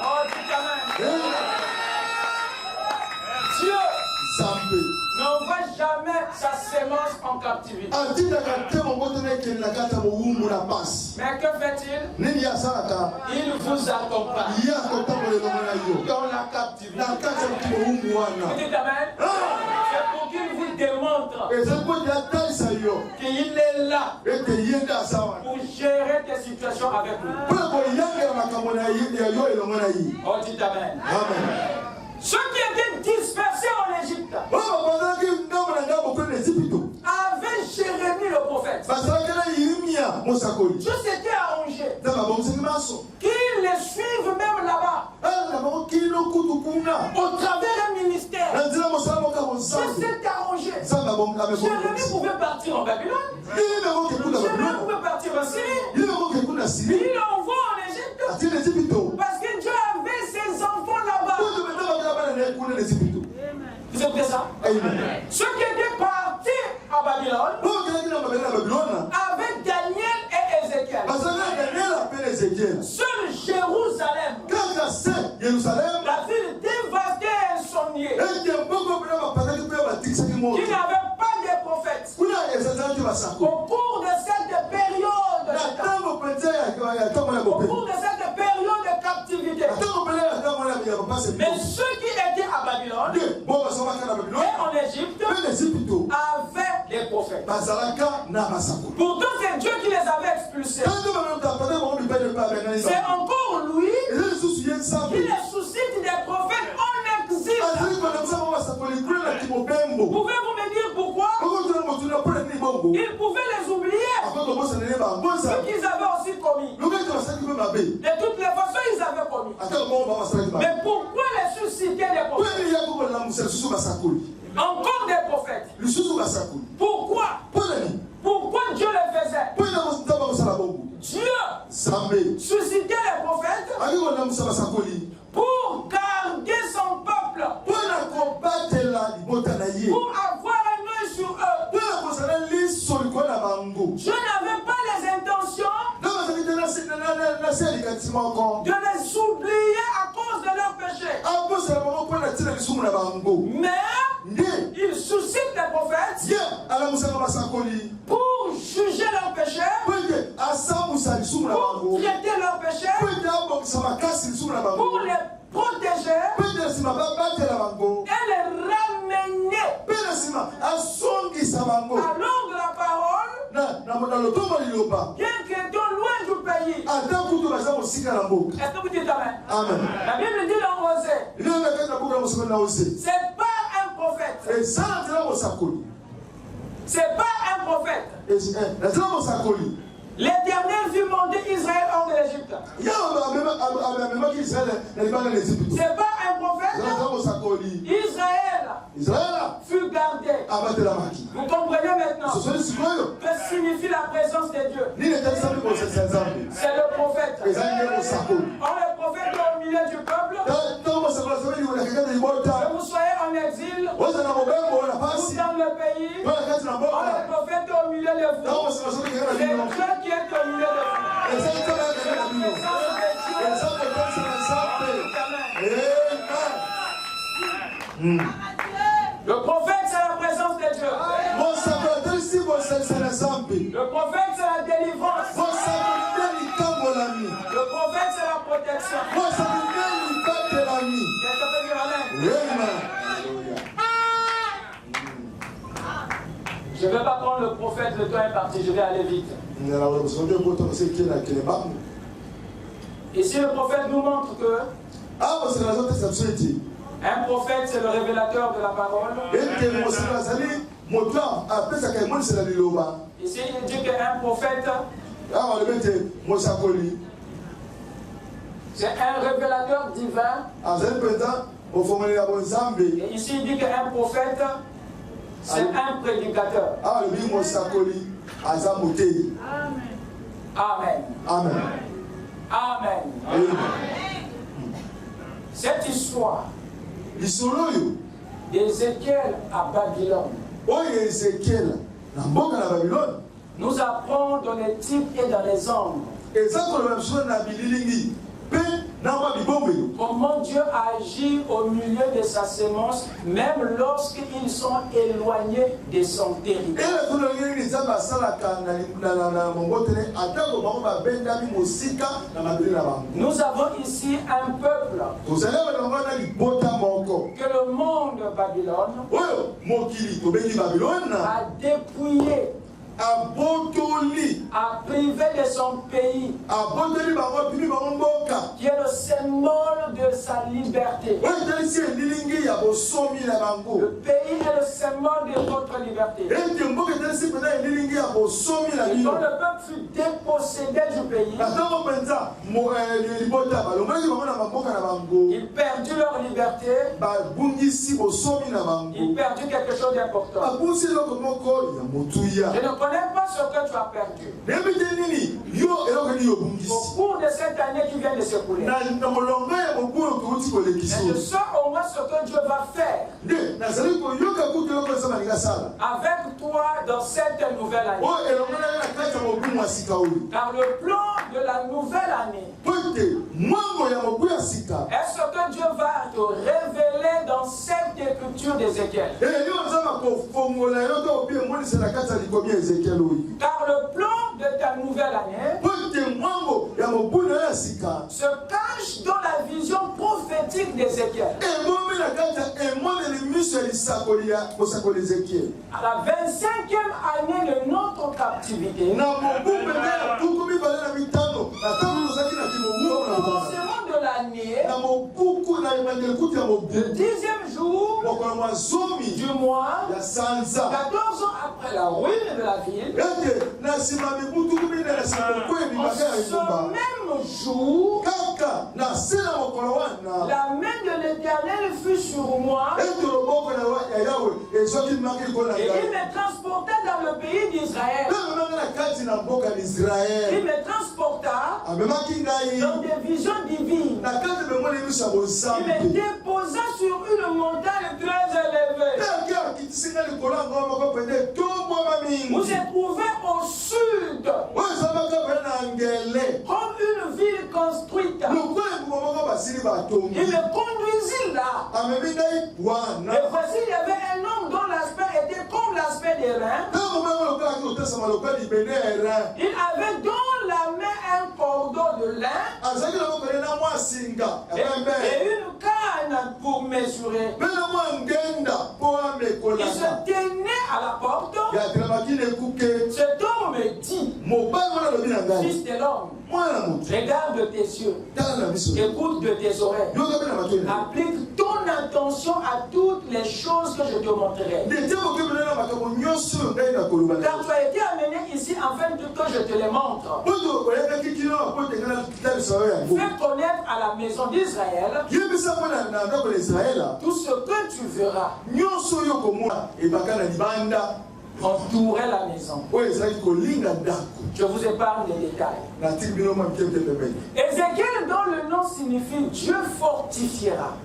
Oh, Dieu n'envoie jamais sa sémence en captivité. Mais que fait-il? Il vous accompagne dans la captivité. Vous dites Amen? C'est pour qu'il vous démontre qu'il est là pour gérer tes situations avec lui. Oh, dites Amen. Ceux qui étaient dispersés en Égypte avaient Jérémie le prophète. Dieu s'était arrangé qu'ils les suivent même là-bas au travers d'un ministère. Dieu s'est arrangé. Jérémie pouvait partir en Babylone. Jérémie pouvait partir en Syrie. Il l'envoie en Égypte parce que Dieu avait ses enfants là-bas. Vous écoutez ça? Amen. Ceux qui étaient partis à Babylone avec Daniel et Ézéchiel. Seul Jérusalem, la ville dévastée et insomniée, qui n'avait pas de prophètes. Au cours de cette période de captivité, mais ceux qui étaient à Babylone et en Égypte avaient des prophètes. Pourtant, c'est Dieu qui les avait expulsés. C'est encore lui qui les suscite des prophètes en exil. Pouvez-vous me dire pourquoi? Ils pouvaient les oublier. Ce qu'ils avaient aussi commis. De toutes les façons, ils avaient commis. Mais pourquoi les susciter des prophètes? Encore des prophètes. Pourquoi? Pourquoi Dieu les faisait? Dieu suscitait les prophètes pour garder son peuple, pour avoir un œil sur eux. Dieu n'avait pas les intentions de les oublier à cause de leur péché. Mais il suscite les prophètes pour juger leurs péchés, pour traiter leurs péchés, pour les protéger et les ramener à l'ordre de la parole, bien qu'étant loin du pays. pays. Est-ce que vous dites amen? Amen. La Bible dit dans Osée, c'est pas un prophète. C'est pas un prophète. L'Éternel fit monter Israël hors de l'Égypte. C'est pas un prophète. Israël fut gardé. Vous comprenez maintenant ce que signifie la présence de Dieu. C'est le prophète. Or, le prophète est au milieu du peuple. Que vous soyez en exil ou dans le pays, or, le prophète est au milieu de vous. C'est Dieu qui est au milieu de vous. Le prophète, c'est la présence de Dieu. Le prophète, c'est la délivrance. Le prophète, c'est la protection. Quelqu'un peut dire amen. Je ne vais pas prendre le prophète, le temps est parti, je vais aller vite. Ici, le prophète nous montre que un prophète, c'est le révélateur de la parole. Ici, il dit qu'un prophète, c'est un révélateur divin. Et ici, il dit qu'un prophète, c'est un prédicateur. Amen. Amen. Amen. Cette histoire d'Ézéchiel à Babylone nous apprend dans les types et dans les ombres comment Dieu agit au milieu de sa sémence, même lorsqu'ils sont éloignés de son territoire. Nous avons ici un peuple que le monde Babylone a dépouillé, a privé de son pays, qui est le symbole de sa liberté. Le pays est le symbole de votre liberté. Et quand le peuple fut dépossédé du pays, ils perdent leur liberté, ils perdent quelque chose d'important. Je ne connais pas ce que tu as perdu au cours de cette année qui vient de s'écouler. Mais je sais au moins ce que Dieu va faire avec toi dans cette nouvelle année. Car le plan de la nouvelle année est ce que Dieu va te révéler dans cette écriture d'Ézéchiel. Car le plan de ta nouvelle année se cache dans la vision prophétique d'Ézéchiel. À la 25e année de notre captivité, au commencement de l'année, le 10e jour du mois, 14 ans après la ruine de la ville, en ce même jour, la main de l'Éternel fut sur moi et il me transporta dans le pays d'Israël. Il me transporta dans des visions divines. Il me déposa sur une montagne très élevée. Vous êtes trouvé au sud, comme une ville construite. Il me conduisit là. Et voici, il y avait un homme dont l'aspect était comme l'aspect des reins. Il avait dans la main un cordon de lin et une canne pour mesurer. Il se tenait à la porte. Cet homme me dit, fils de l'homme, Regarde de tes yeux. Écoute de tes oreilles. Applique ton attention à toutes les choses que je te montrerai. Car tu as été amené ici afin que je te les montre. Fais connaître à la maison d'Israël tout ce que tu verras. Entourer la maison. Je vous épargne les détails. Ézéchiel, dont le nom signifie Dieu fortifiera.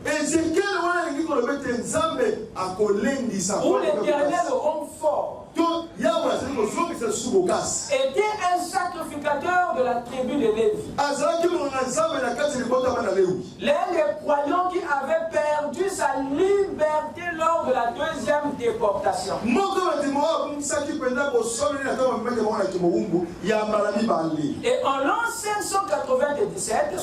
Où l'Éternel rend fort. Était un sacrificateur de la tribu de Lévi. L'un des croyants qui avait perdu sa liberté lors de la deuxième déportation. Et en l'an 597,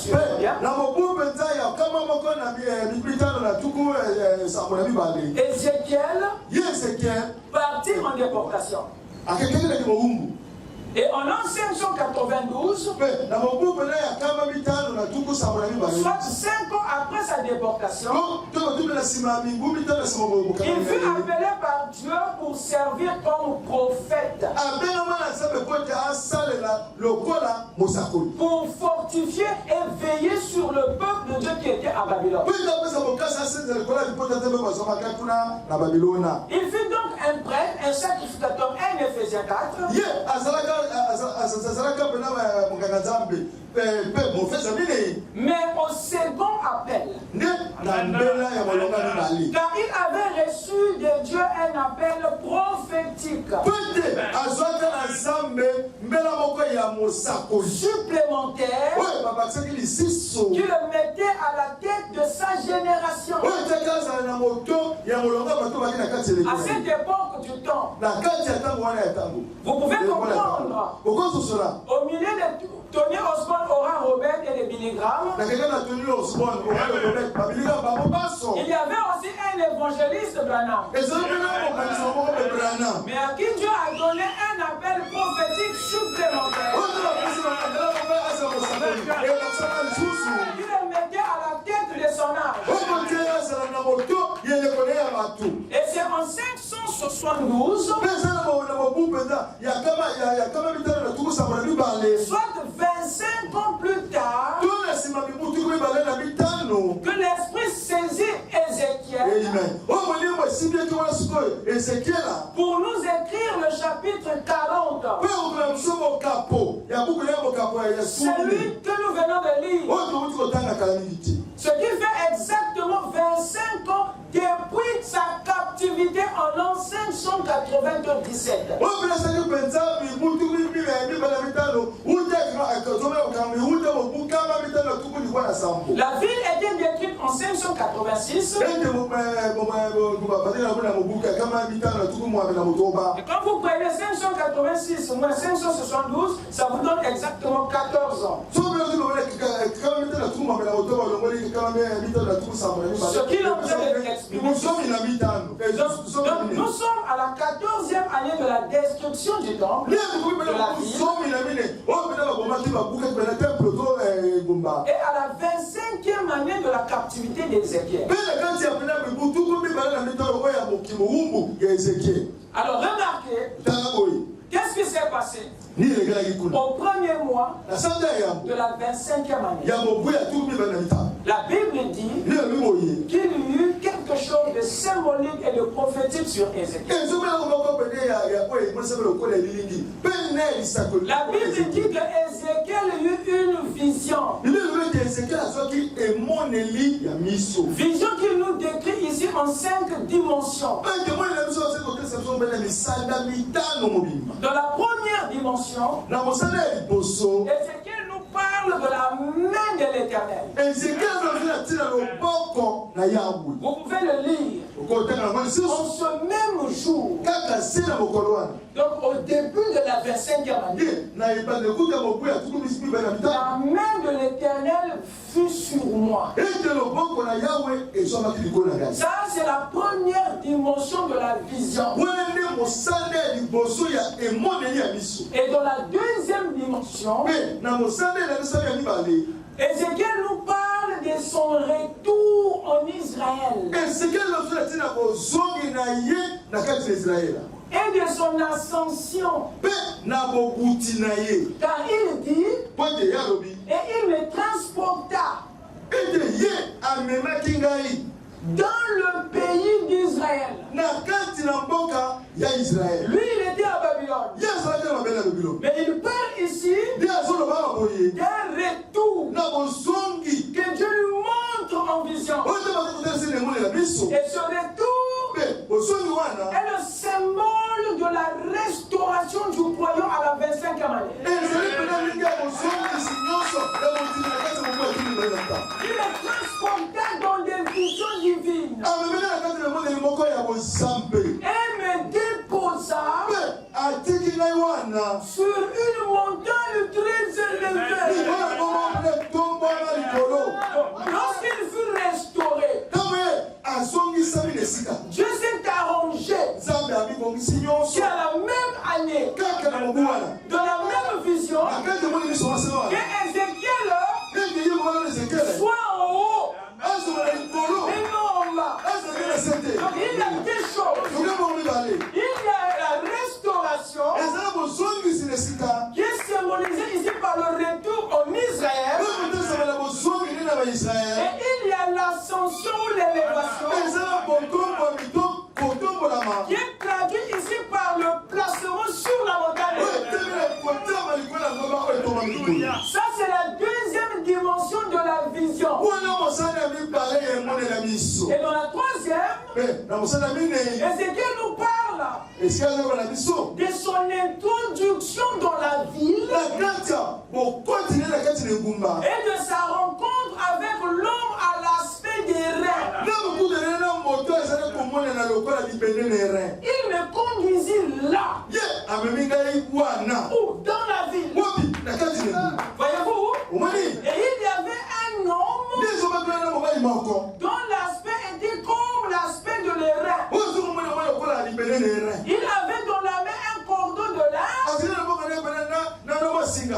Ézéchiel partit en déportation. Et en l'an 592, soit 5 ans après sa déportation, il fut appelé par Dieu pour servir comme prophète, pour fortifier et veiller sur le peuple de Dieu qui était à Babylone. Il fut donc un prêtre, un sacrificateur, un Éphésiens 4. Mais au second appel, car il avait reçu de Dieu un appel prophétique supplémentaire qui le mettait à la tête de sa génération. À cette époque du temps, vous pouvez comprendre, au milieu de Tony Osborne, Oran Robert et les Billy Graham, il y avait aussi un évangéliste Branham, mais à qui Dieu a donné un appel prophétique supplémentaire qui le mettait à la tête de son âge. Et c'est en 572, soit 25 ans plus tard, que l'Esprit saisit Ézéchiel pour nous écrire le chapitre 40. Celui que nous venons de lire. Ce qui fait exactement 25 ans depuis sa captivité en l'an 597. La ville était détruite en 586. Et quand vous prenez 586 moins 572, ça vous donne exactement 14 ans. Ce qui l'objet de l'expliquer. Donc nous sommes à la 14e année de la destruction du temple, de la ville, et à la 25e année de la captivité d'Ézéchiel. Alors remarquez, qu'est-ce qui s'est passé au premier mois de la 25e année? La Bible dit qu'il y eut quelque chose de symbolique et de prophétique sur Ézéchiel. La Bible dit que Ézéchiel eut une vision. Vision qu'il nous décrit ici en 5 dimensions. Dans la première dimension, Ézéchiel nous parle de la main de l'Éternel. Vous pouvez le lire. En ce même jour, donc au début de la 25e année, la main de l'Éternel fut sur moi. Ça, c'est la première dimension de la vision. Et dans la deuxième dimension, Ézéchiel nous parle de son retour en Israël et de son ascension. Car il dit, et il me transporta dans le pays d'Israël. Lui, il était à Babylone. Mais il parle ici d'un retour que Dieu lui montre en vision. Et ce retour est le symbole de la restauration du royaume à la 25e année. Il est transporté dans des visions divines. Et me déposa sur une montagne très élevée. Lorsqu'il fut restauré, Dieu s'est arrangé qu'à la même année, de la même vision, que Ézéchiel soit en haut et non en bas. Donc il y a deux choses. Il y a la restauration qui est symbolisée ici par le retour en Israël. Et il y a l'ascension ou l'élévation qui est traduit ici par le placement sur la montagne. Ça, c'est la deuxième dimension de la vision. Et dans la troisième, Ézéchiel nous parle de son introduction dans la ville et de sa rencontre avec l'homme à l'aspect des reins. Il me conduisit là. Où? Dans la ville. Voyez-vous? Et il y avait un homme dont l'aspect était comme l'aspect de l'airain. Il avait dans la main un cordon de lin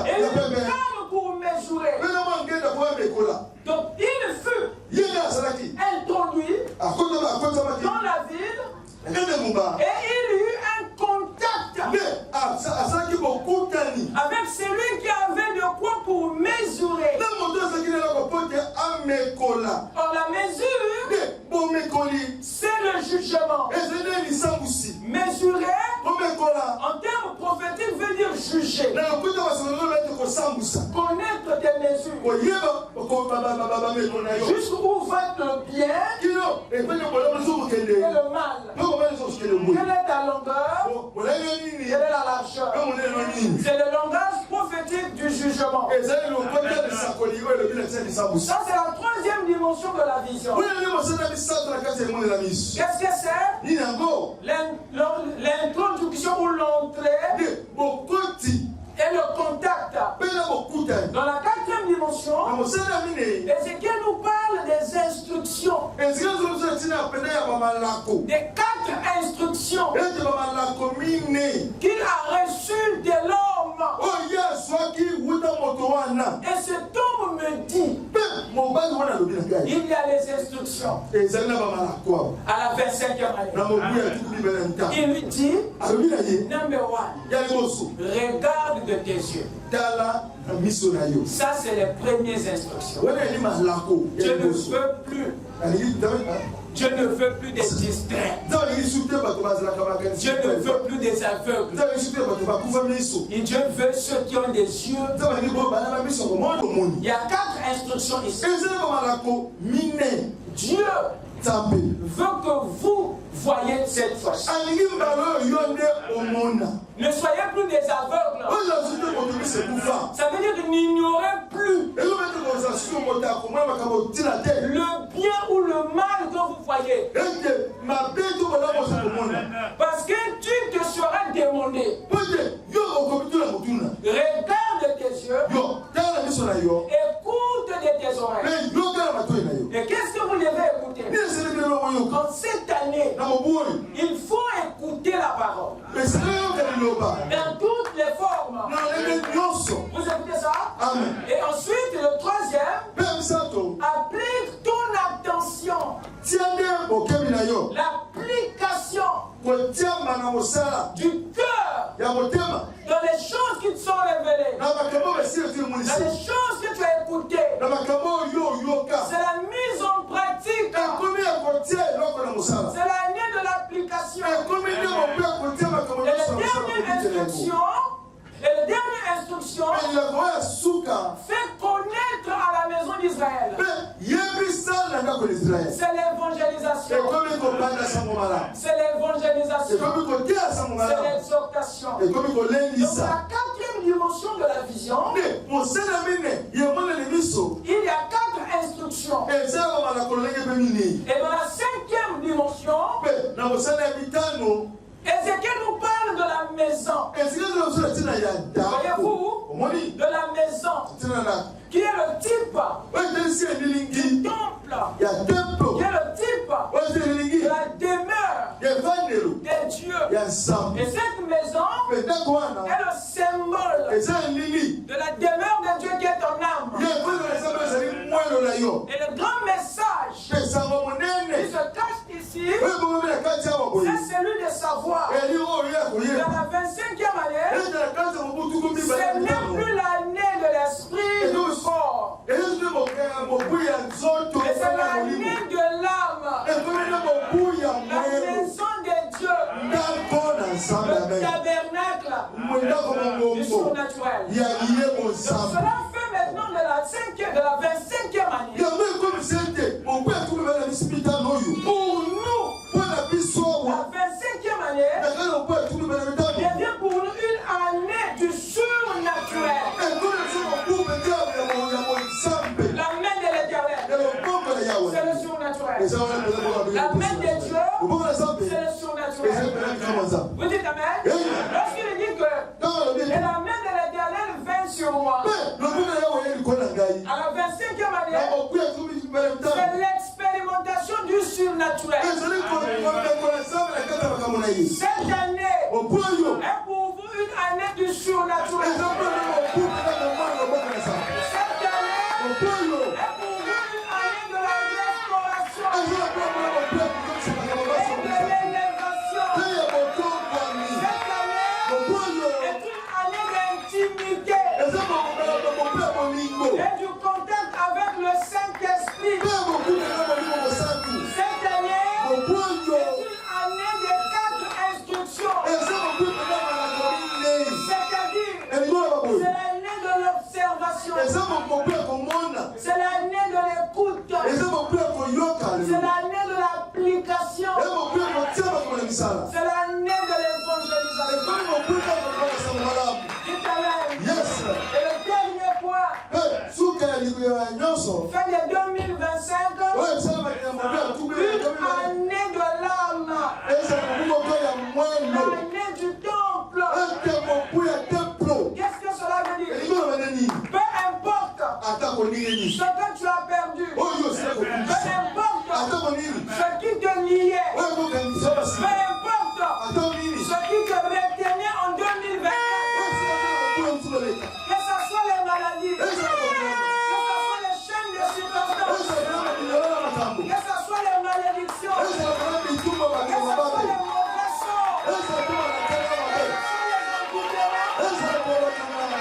et une canne pour mesurer. Donc il fut introduit dans la ville et il eut un contact avec celui qui avait de quoi pour mesurer. Or la mesure, c'est le jugement. Mesurer, en termes prophétiques, veut dire juger. Connaître tes mesures. Jusqu'où va le bien et le mal. Quelle est ta longueur? Quelle est la largeur? C'est le langage prophétique du jugement. Ça, c'est la troisième dimension de la vision. Qu'est-ce que c'est? L'introduction ou l'entrée et le contact. Dans la quatrième dimension, Ézéchiel nous parle des instructions. Des 4 instructions qu'il a reçues de l'homme. Et cet homme me dit, il y a les instructions. À la 25e année, il lui dit, number 1, regarde de tes yeux. Ça, c'est les premières instructions. Je ne veux plus. Je ne veux plus des distraits. Je ne veux plus des aveugles. Et Dieu veut ceux qui ont des yeux. Il y a 4 instructions ici. Dieu veut que vous voyez cette fois-ci. Ne soyez plus des aveugles. Ça veut dire que n'ignorez plus le bien ou le mal que vous voyez. il faut écouter la parole. Dans toutes les formes. Vous écoutez ça? Amen. Et ensuite, le troisième, applique ton attention. L'application du cœur dans les choses qui te sont révélées, dans les choses que tu as écoutées. C'est la mise en pratique. C'est l'année de l'application. Et la dernière instruction fait connaître à la maison d'Israël. C'est l'évangélisation. C'est l'évangélisation. C'est l'exhortation. Donc la quatrième dimension de la vision, il y a 4 instructions. Et dans la cinquième dimension, Ézéchiel nous parle de la maison. Voyez-vous, de la maison, qui est le type du temple, qui est le type de la demeure des dieux. Et cette maison est le symbole de la demeure de Dieu qui est en âme. Et le grand message qui se cache ici, c'est celui de savoir dans la 25e année, c'est même plus l'année de l'esprit du corps, et c'est l'année de l'âme, la maison de Dieu, le tabernacle du surnaturel. Donc cela fait maintenant de la 25e année pour nous. La 25e année devient pour nous une année du surnaturel. La main de l'Éternel, c'est le surnaturel. La main de Dieu, c'est le surnaturel. Vous dites amen? Lorsqu'il dit que et la main de l'Éternel vint sur moi, à la 25e année, c'est l'expérimentation du surnaturel. Cette année est pour vous une année du surnaturel. Cette année est pour vous une année de la restauration et de l'élévation. Cette année est une année d'intimité et du contact avec le Saint-Esprit. Cette année est une année de 4 instructions. C'est-à-dire, c'est l'année de l'observation. C'est l'année de l'écoute. C'est l'année de l'application. C'est l'année de l'évangélisation. Dites amen. Et le dernier point, fin de 2025, une année de l'âme. L'année du temple. Qu'est-ce que cela veut dire? Peu importe ce que tu as perdu, peu importe ce qui te liait, peu importe ce qui te retenait en 2024, que ce soit les maladies, que ce soit les chaînes de circonstances, que ce soit les malédictions, que ce soit les mauvais sorts, que ce soit les encouragements,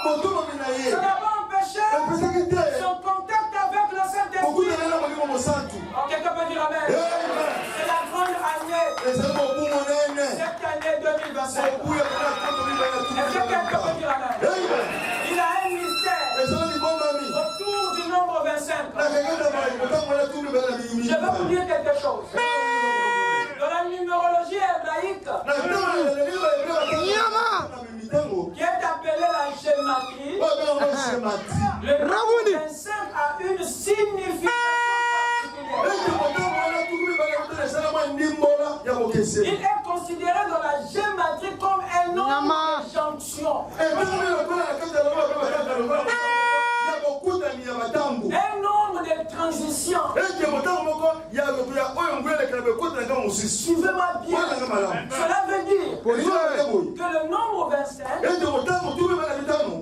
Ça n'a pas empêché son contact avec le Saint-Esprit. Quelqu'un peut dire Amen. C'est la grande année. Cette année 2025. Est-ce que quelqu'un peut dire Amen? Il a un mystère autour du nombre 25. Je vais vous dire quelque chose. Dans la numérologie hébraïque, qui est appelée la gématrie, le nombre 25 a une signification particulière. Il est considéré dans la gématrie comme un nombre de jonction. Un nombre de transitions. Suivez-moi bien. Cela veut dire que le nombre 25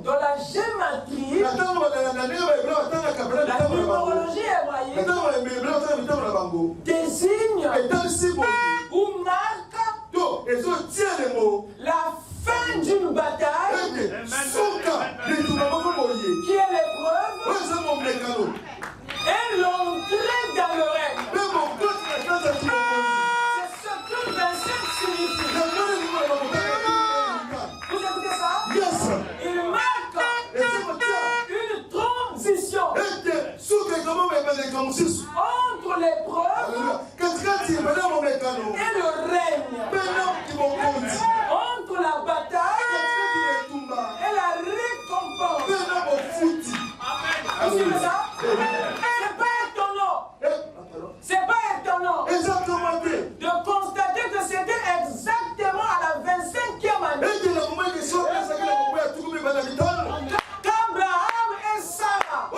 dans la gématrie, la numérologie hébraïque désigne ou marque la fin d'une bataille qui est l'épreuve et l'entrée dans le règne. C'est ce que 25 signifie. Vous écoutez ça? Il marque une transition entre l'épreuve et le règne, entre la bataille et la récompense. Vous suivez ça? C'est pas étonnant de constater que c'était exactement à la 25e année qu'Abraham et Sarah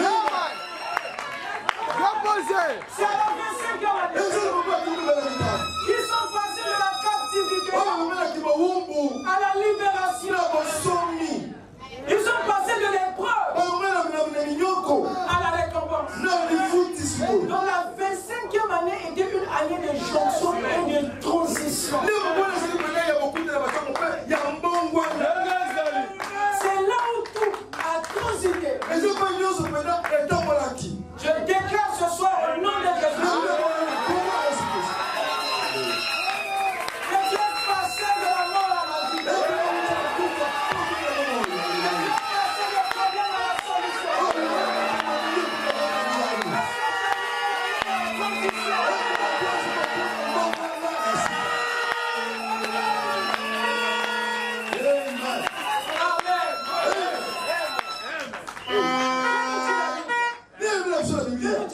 ils ont transité. C'est à la 25e année. Ils sont passés de la captivité à la libération. Ils sont passés de l'épreuve à la récompense. Donc la 25e année était une année de jonction et de transition. C'est là où tout a transité. Je déclare ce soir au nom de Jésus que tu es passé de la mort à la vie. Tu es passé du problème à la solution.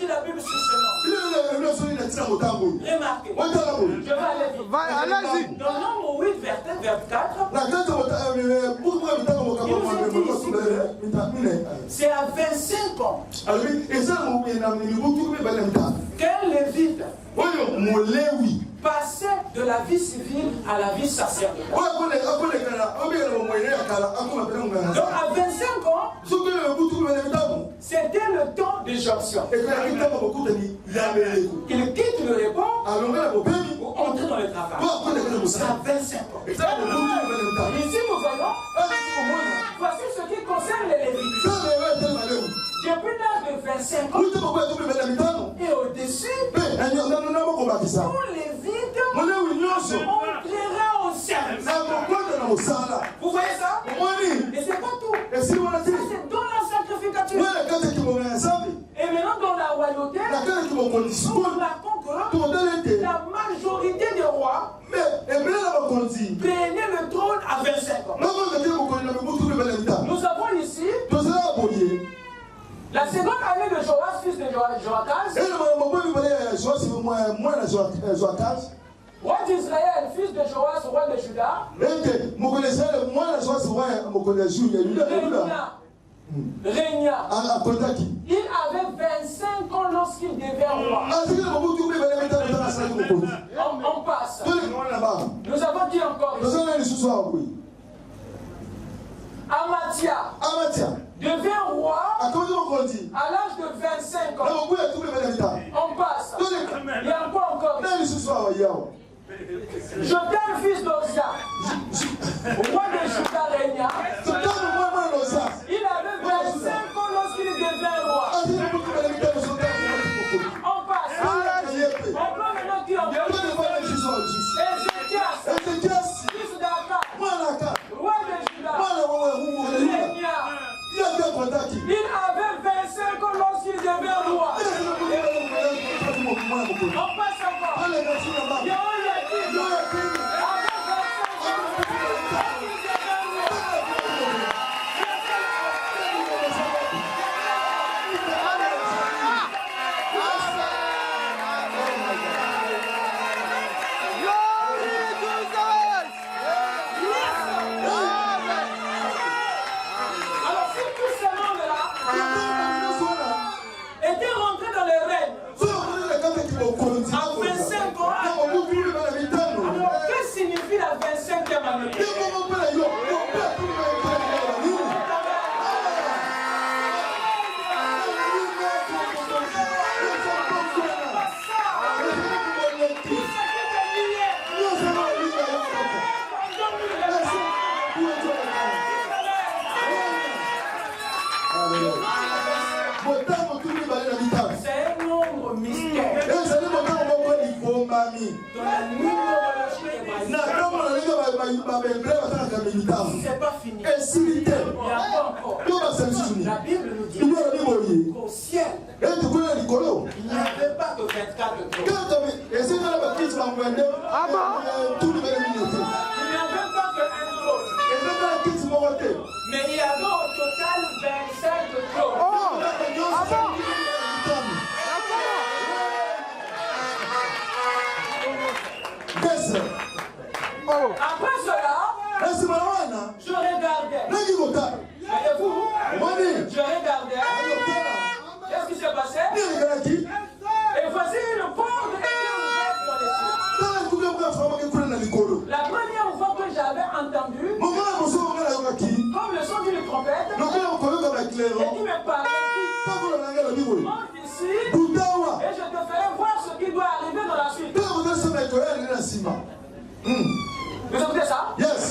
La Bible sur ce nom. Remarquez. Je vais aller vite. Dans le nombre 8, verset 24, c'est à 25 ans qu'un lévite passait de la vie civile à la vie sacerdotale. Donc à 25 ans, c'était le temps de jonction. Il quitte le repos pour entrer dans le travail. À 25 ans. Ici nous voyons, voici ce qui concerne les lévites. Depuis l'âge de 25 ans et au-dessus, tous les vides entrera au service. Vous voyez ça? Et c'est pas tout. C'est dans la sacrificature. Et maintenant dans la royauté, nous remarquons que la majorité des rois prenaient le trône à 25 ans. Nous avons ici la seconde année de Joas, fils de Joachaz, roi d'Israël, fils de Joas, roi de Juda, régna. Il avait 25 ans On passe. Nous avons dit encore ici. Amathia devient roi à l'âge de 25 ans. On passe. Il y a quoi encore? Jotam, fils d'Ozia, roi de Juda régna. Il avait 25 ans lorsqu'il devint roi. On passe. On peut maintenant dire Ézéchias, fils d'Akab, roi de Juda, régna. Il avait 25 ans lorsqu'il devint roi. On passe encore. C'est pas fini. Il y a pas encore. La Bible nous dit qu'au ciel, il n'y avait pas que 24 trônes. Il n'y avait pas qu'un trône. Mais il y avait au total 25 trônes. Après cela, je regardais. Voyez-vous, je regardais. Qu'est-ce qui s'est passé? Et voici une porte était ouverte dans les cieux. La première fois que j'avais entendu, comme le son d'une trompette, et qui me parlait, monte ici, et je te ferai voir ce qui doit arriver dans la suite. Vous écoutez ça? Yes.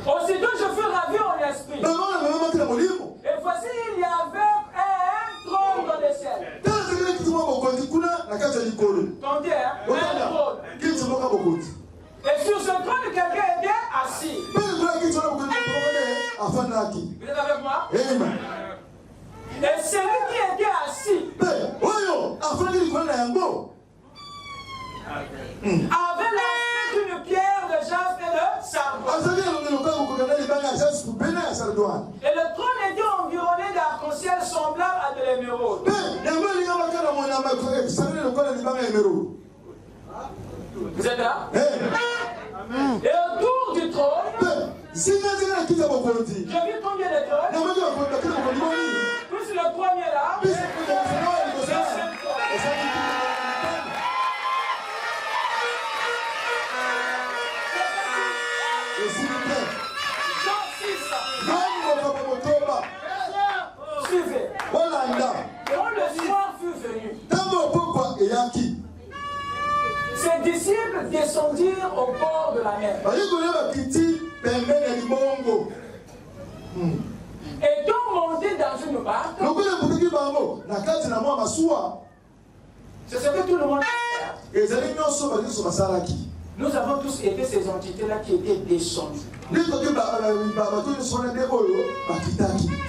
Aussitôt je fus ravi en esprit. Et voici il y avait un trône dans les ciels. Tendez, un trône. Et sur ce trône quelqu'un était assis. Vous êtes avec moi? Et celui qui était assis avait l'aspect d'une pierre de jaspe et de sardoine. Et le trône était environné d'arc-en-ciel semblable à de l'émeraude. Vous êtes là? Et autour du trône, je vis combien de trônes? Plus le premier là, suivez. Quand le soir fut venu, ses disciples descendirent au bord de la mer. Et donc montés dans une barque. C'est ce que tout le monde a fait. Nous avons tous été ces entités-là qui étaient descendues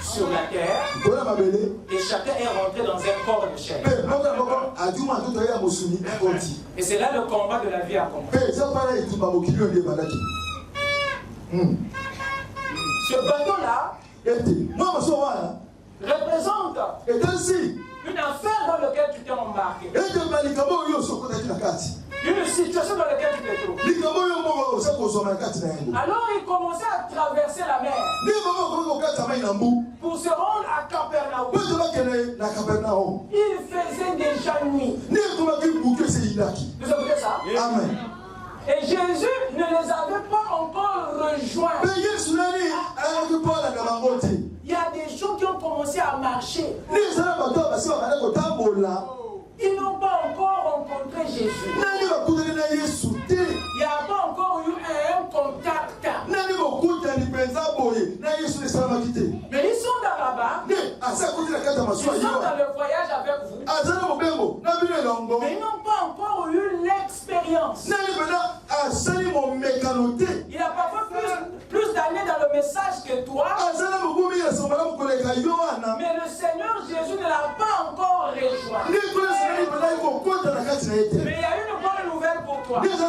sur la terre, et chacun est rentré dans un corps de chair. Et c'est là le combat de la vie à commencer. Ce bateau-là représente une affaire dans laquelle tu t'es embarqué. Une situation dans laquelle tu te trouves. Alors il commençait à traverser la mer pour se rendre à Capernaum. Il faisait déjà nuit. Vous avez ça? Amen. Et Jésus ne les avait pas encore rejoints. Il y a des gens qui ont commencé à marcher. Ils n'ont pas encore rencontré Jésus. Il n'y a pas encore eu un contact. Mais ils sont dans là-bas. Ils sont dans le voyage avec vous. Mais ils n'ont pas encore eu l'expérience. Il a parfois plus d'années dans le message que toi. Mais le Seigneur Jésus ne l'a pas encore rejoint. Mais il y a une bonne nouvelle pour toi. Il n'a pas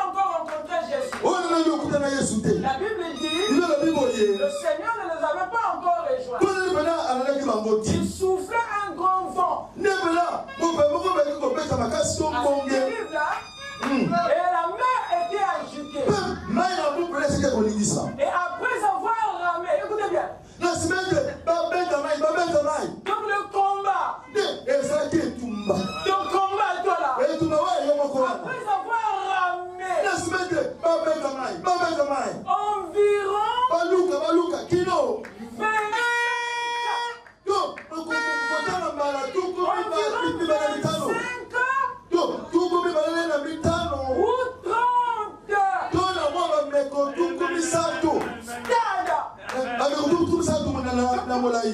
encore rencontré Jésus. La Bible dit le Seigneur ne les avait pas encore rejoints. Il soufflait un grand vent. Et la mer était agitée. Et après avoir ramé, écoutez bien. Donc le combat toi là. Après avoir ramé environ 30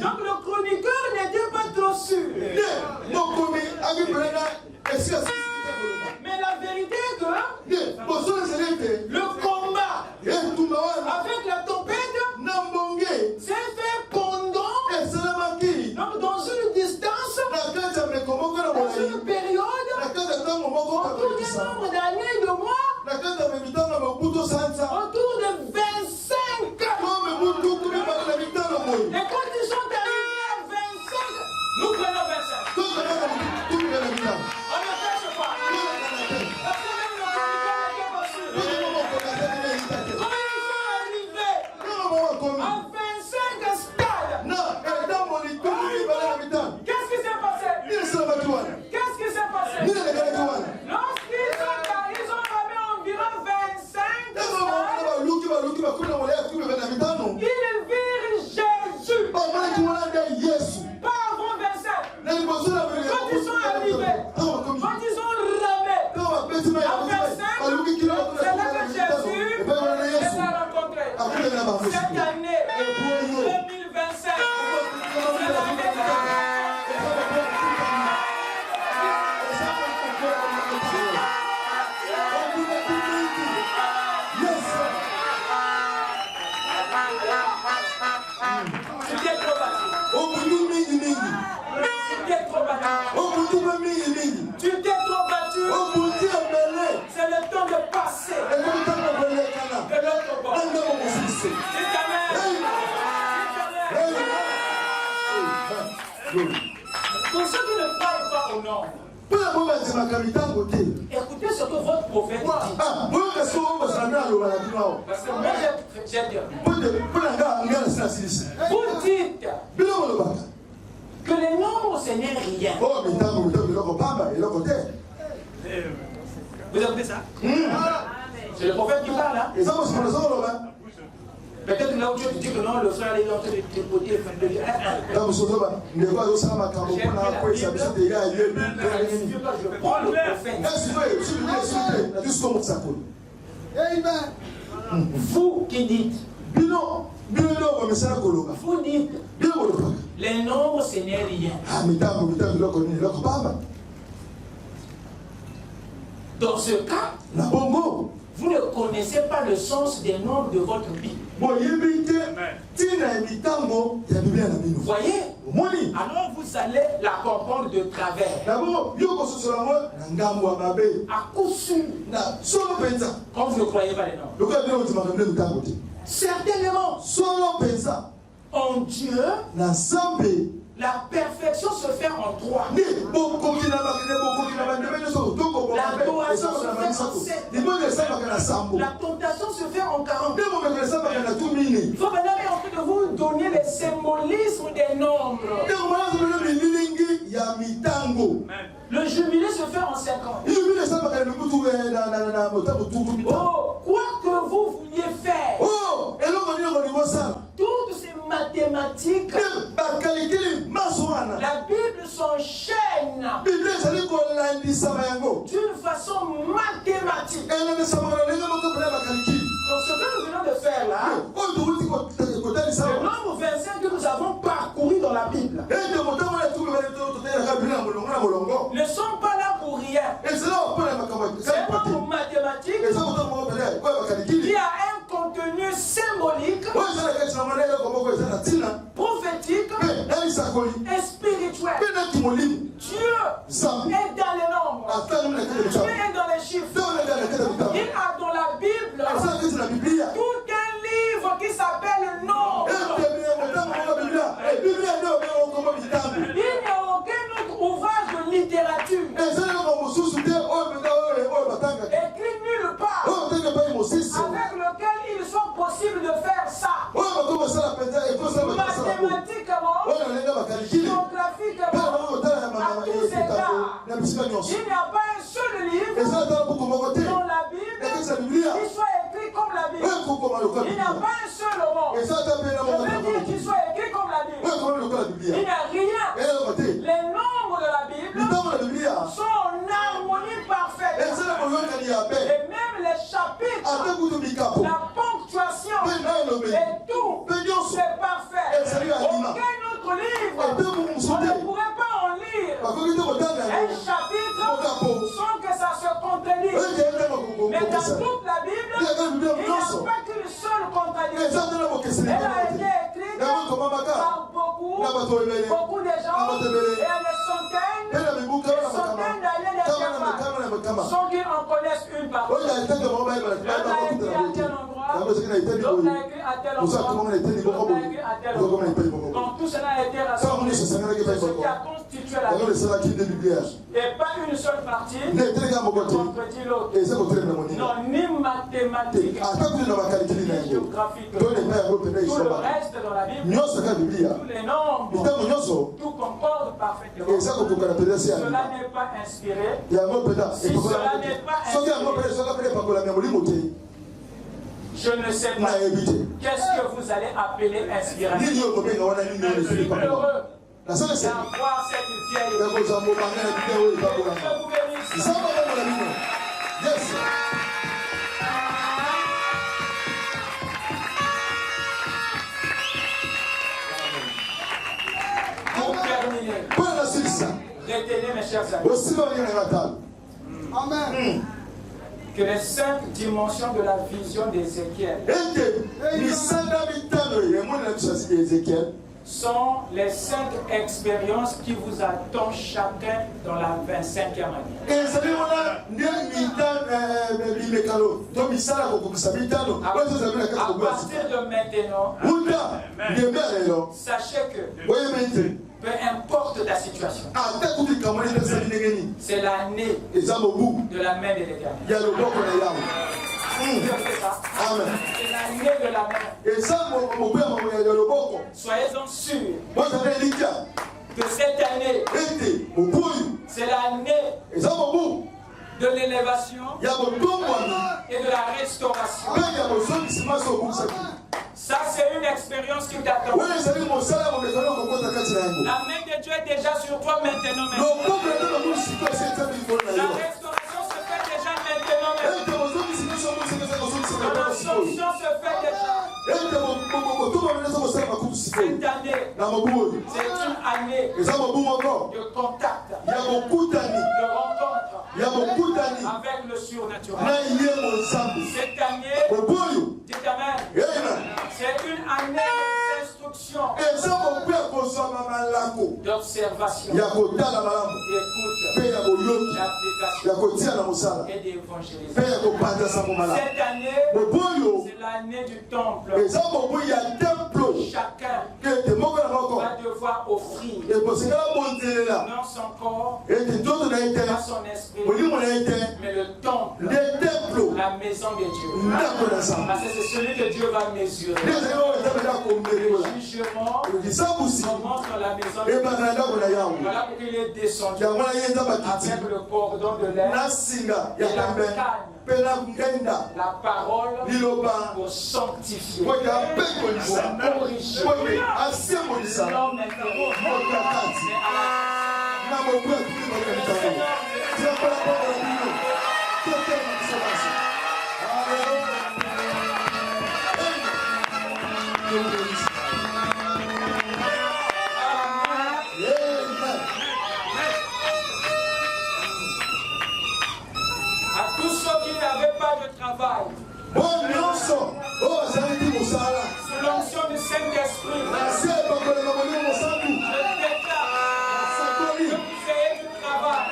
Donc le chroniqueur n'était pas trop sûr. Mais la vérité est que le combat avec la tempête s'est fait pendant, donc dans une distance, dans une période, autour d'un nombre d'années, de mois, autour de 25 ans. Et quand ils sont arrivés à 25, nous prenons 25. On ne cache pas. Parce que même le chroniqueur n'était pas sûr. Quand ils sont arrivés à 25 stades, qu'est-ce qui s'est passé? Qu'est-ce qui s'est passé? Lorsqu'ils ont ramé environ 25 stades, ils virent Jésus. Pas avant 27. Quand ils sont arrivés, quand ils ont ramé à 25, c'est là que Jésus les a rencontrés. Cette année 2025, c'est l'année de tu t'es trop battu. C'est le temps de passer de l'autre bord. Pour ceux qui ne croient pas au nom, écoutez ce que votre prophète dit. Parce que moi j'ai dit, vous dites que les nombres ce n'est rien. Vous écoutez ça? C'est le prophète qui parle là. Peut-être là où tu dis que non, le frère est en train de tripoter le fin de vie. Je prends le prophète. Vous qui dites, vous dites, les nombres ce n'est rien. Dans ce cas, vous ne connaissez pas le sens des nombres de votre Bible. Voyez? Alors vous allez la comprendre de travers. À coup sûr. Quand vous ne croyez pas les nombres. Certainement. En Dieu, La perfection se fait en trois. L'adoration se fait en 7. La tentation se fait en 40. Il faut maintenant en train de vous donner les symbolismes des nombres. Le jubilé se fait en 50. Oh, quoi que vous vouliez faire, toutes ces mathématiques, la Bible s'enchaîne d'une façon mathématique. Donc ce que nous venons de faire là, le nombre 25 que nous avons parcouru dans la Bible, ne sont pas là pour rien. C'est un nombre mathématique qui a un contenu symbolique, prophétique et spirituel. Dieu est dans les nombres. Dieu est dans les chiffres. Il a dans la Bible tout un livre qui s'appelle Nombre. Il n'y a aucun autre ouvrage de littérature écrit nulle part avec lequel il soit possible de faire ça. Mathématiquement, géographiquement, à tous égards. Il n'y a pas un seul livre dans la Bible qui soit écrit comme la Bible. Il n'y a pas un seul roman, je veux dire, qui soit écrit comme la Bible. Il n'y a rien. Les nombres de la Bible sont en harmonie parfaite. Et même les chapitres, la ponctuation et tout, c'est parfait. Aucun autre livre, on ne pourrait pas en lire un chapitre sans que ça se contredise. Mais dans toute la Bible, il n'y a pas qu'une seule contradiction. Elle a été écrite par beaucoup de gens, et des centaines d'années derrière, sans qu'ils en connaissent une partie. Elle a écrit à tel endroit, l'autre a écrit à tel endroit, l'autre a écrit à tel endroit. Quand tout cela a été rassemblé, ce qui a constitué la Bible, et pas une seule partie, contredit l'autre. Non, ni mathématique, ni géographique. Tout le reste dans la Bible, tous les nombres, tout concorde parfaitement. Cela n'est pas inspiré. Si cela n'est pas inspiré, je ne sais pas. Qu'est-ce que vous allez appeler inspiration? Je suis heureux d'avoir cette vieille. Que vous bénisse. Pour terminer, retenez mes chers amis. Amen. Que les 5 dimensions de la vision d'Ézéchiel sont les 5 expériences qui vous attendent chacun dans la 25e année. À partir de maintenant, sachez que peu importe ta situation, c'est l'année de la main de l'Éternel. C'est l'année de la main. Soyez-en sûrs que cette année, c'est l'année de l'élévation et de la restauration. Ça, c'est une expérience qui t'attend. La main de Dieu est déjà sur toi maintenant. La restauration se fait déjà maintenant. L'ascension se fait déjà. Cette année, c'est une année de contact, de rencontre avec le surnaturel. Cette année, c'est une année d'instruction. fonction d'observation, d'écoute, d'application et d'évangélisation. Cette année, c'est l'année du temple. Chacun va devoir offrir non son corps, pas son esprit, mais le temple, la maison de Dieu. Parce que c'est celui que Dieu va mesurer. Le jugement commence dans la maison de Dieu. Voilà pourquoi il est descendu avec le cordon de l'air et la canne, la parole pour sanctifier, pour corriger l'homme intérieur. À tous ceux qui n'avaient pas de travail, sous l'onction du Saint-Esprit, je déclare que vous ayez du travail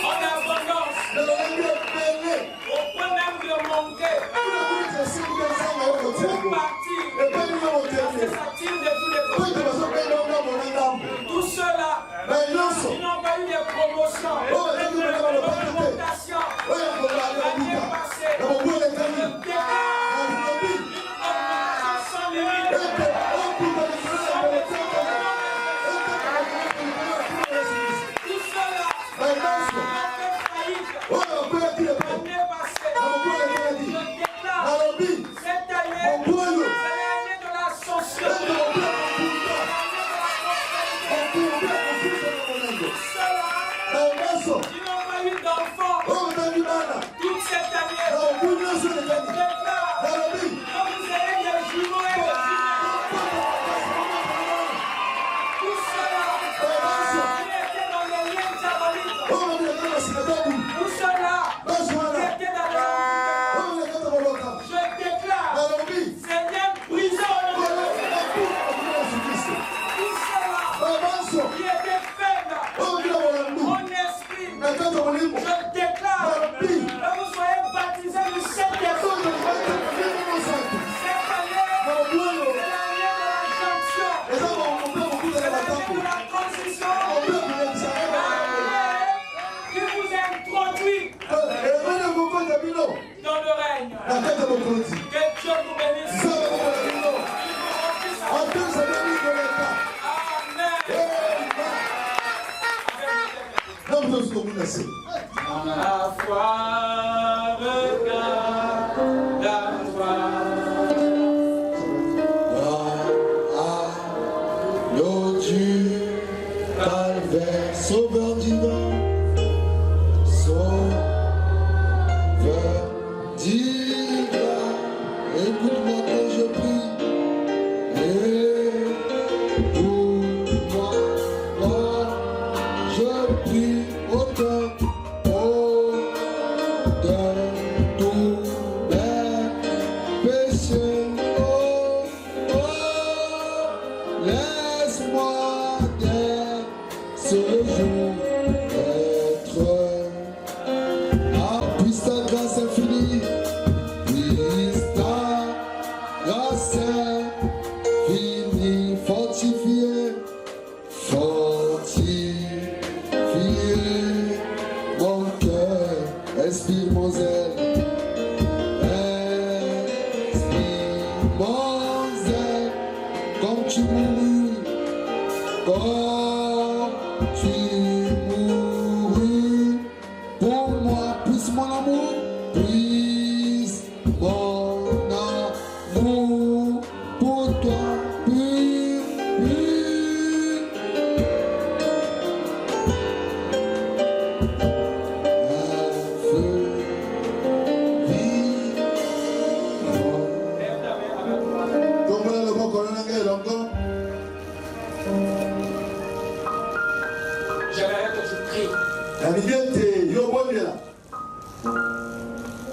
en abondance, au point même de manquer, pour partir, parce que ça tire de tous les côtés. Tous ceux-là qui n'ont pas eu de promotion, d'augmentation, l'année passée, je déclare une augmentation sans limite. Tous ceux-là qui ont fait faillite l'année passée, je déclare cette année, c'est l'année de l'ascension, l'année de la prospérité. Ceux-là qui n'ont pas eu d'enfants toute cette année, je déclare que vous avez des jumeaux et des jumelles. Tous ceux-là qui étaient dans les liens diaboliques, tous ceux-là qui étaient dans les... Je déclare, Seigneur, brisons le tous ceux-là qui étaient faibles en esprit, je déclare que vous soyez baptisés du Saint-Esprit. Cette année, c'est l'année de la jonction, c'est l'année de la transition, l'année qui vous introduit dans le règne. Que Dieu vous bénisse. Qu'il vous remplisse sa La foi regarde la foi. Gloire à Dieu, calvaire, sauveur divin, sauveur divin. Écoute-moi quand je prie. Écoute-moi quand je prie autant.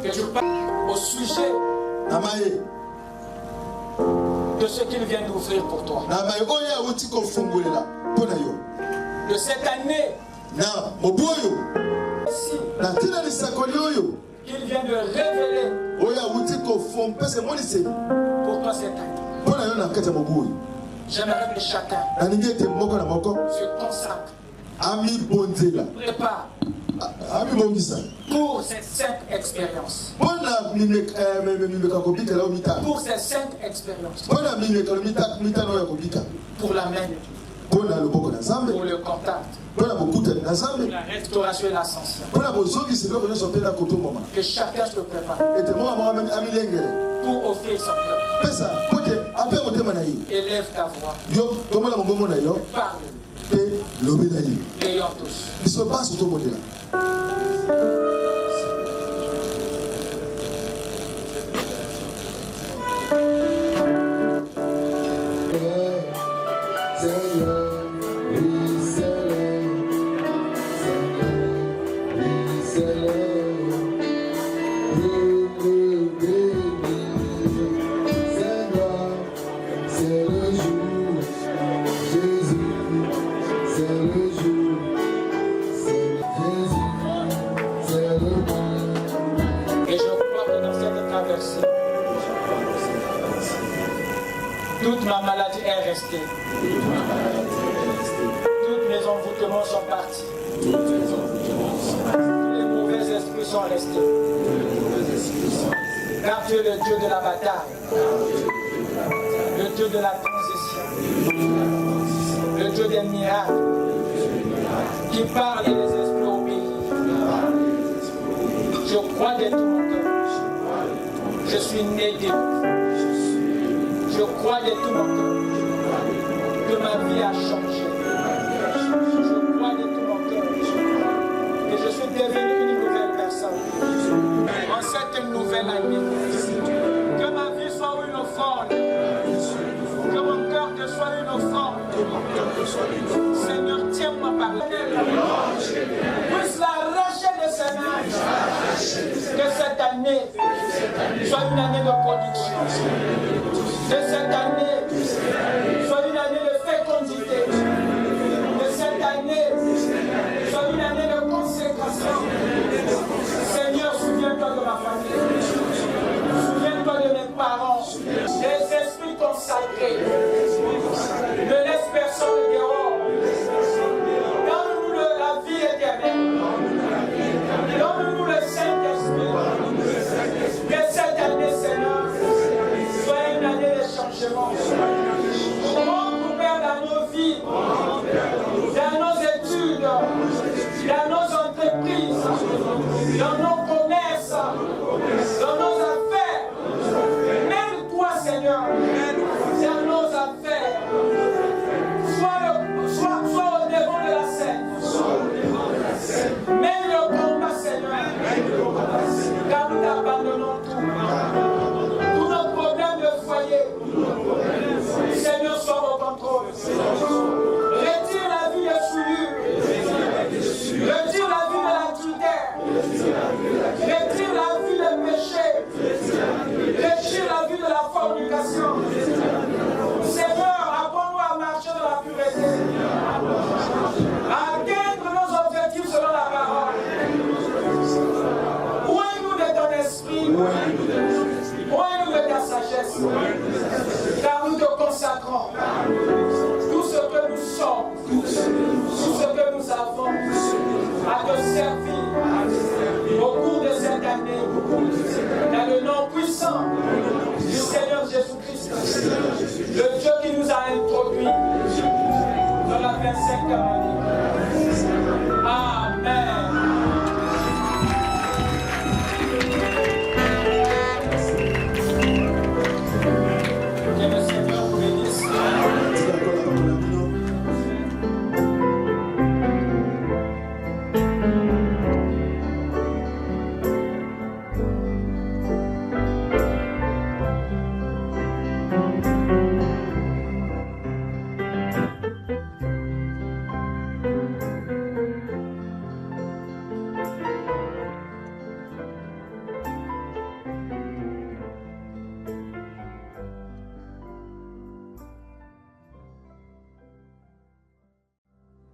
Que tu parles au sujet de ce qu'il vient d'ouvrir pour toi. De cette année, qu'il vient de révéler pour toi cette année. J'aimerais que chacun se consacre, prépare pour ces 5 expériences. Pour ces 5 expériences. Pour la main, pour le contact, pour la restauration et l'ascension. Que chacun se prépare pour offrir son cœur. Élève ta voix. Parle. Ayons tous. Toute ma maladie est restée. Tous mes envoûtements sont partis. Tous les mauvais esprits sont restés. Car tu es le Dieu de la bataille. Le Dieu de la transition. Le Dieu des miracles. Qui parle et les esprits obéissent. Je crois de tout mon cœur. Je suis né de vous. Je crois de tout mon cœur que ma vie a changé. Je crois de tout mon cœur que je suis devenu une nouvelle personne. En cette nouvelle année, que ma vie soit une offrande, que mon cœur te soit une offrande. Seigneur, tiens-moi par la main. Puisse l'arracher de ses mains. Que cette année soit une année de production. Que cette année soit une année de fécondité. Que cette année soit une année de consécration. Seigneur, souviens-toi de ma famille. Souviens-toi de mes parents. Des esprits consacrés. Ne laisse personne dehors. Donne-nous la vie éternelle. Donne-nous le Saint-Esprit. Que cette année, Seigneur, soit une année de changement. Rentre, Père, dans nos vies, dans nos études, dans nos entreprises, dans nos commerces, dans nos affaires. Mêle-toi, Seigneur, dans nos affaires. Sois au devant de la scène. Mène le combat, Seigneur. Car nous t'abandonnons tout. Tous nos problèmes de foyer. Seigneur, sois au contrôle. Retire la vie de souillure. Retire la vie de l'adultère. Retire la vie de péché. Retire la vie de la fornication. Seigneur, apprends-nous à marcher dans la pureté. À atteindre nos objectifs selon la parole. Ouvre-nous de ton esprit. Ouvre-nous de ta sagesse. Car nous te consacrons. Tout ce que nous sommes, tout ce que nous avons, à te servir au cours de cette année, dans le nom puissant du Seigneur Jésus-Christ, le Dieu qui nous a introduits dans la 25e année.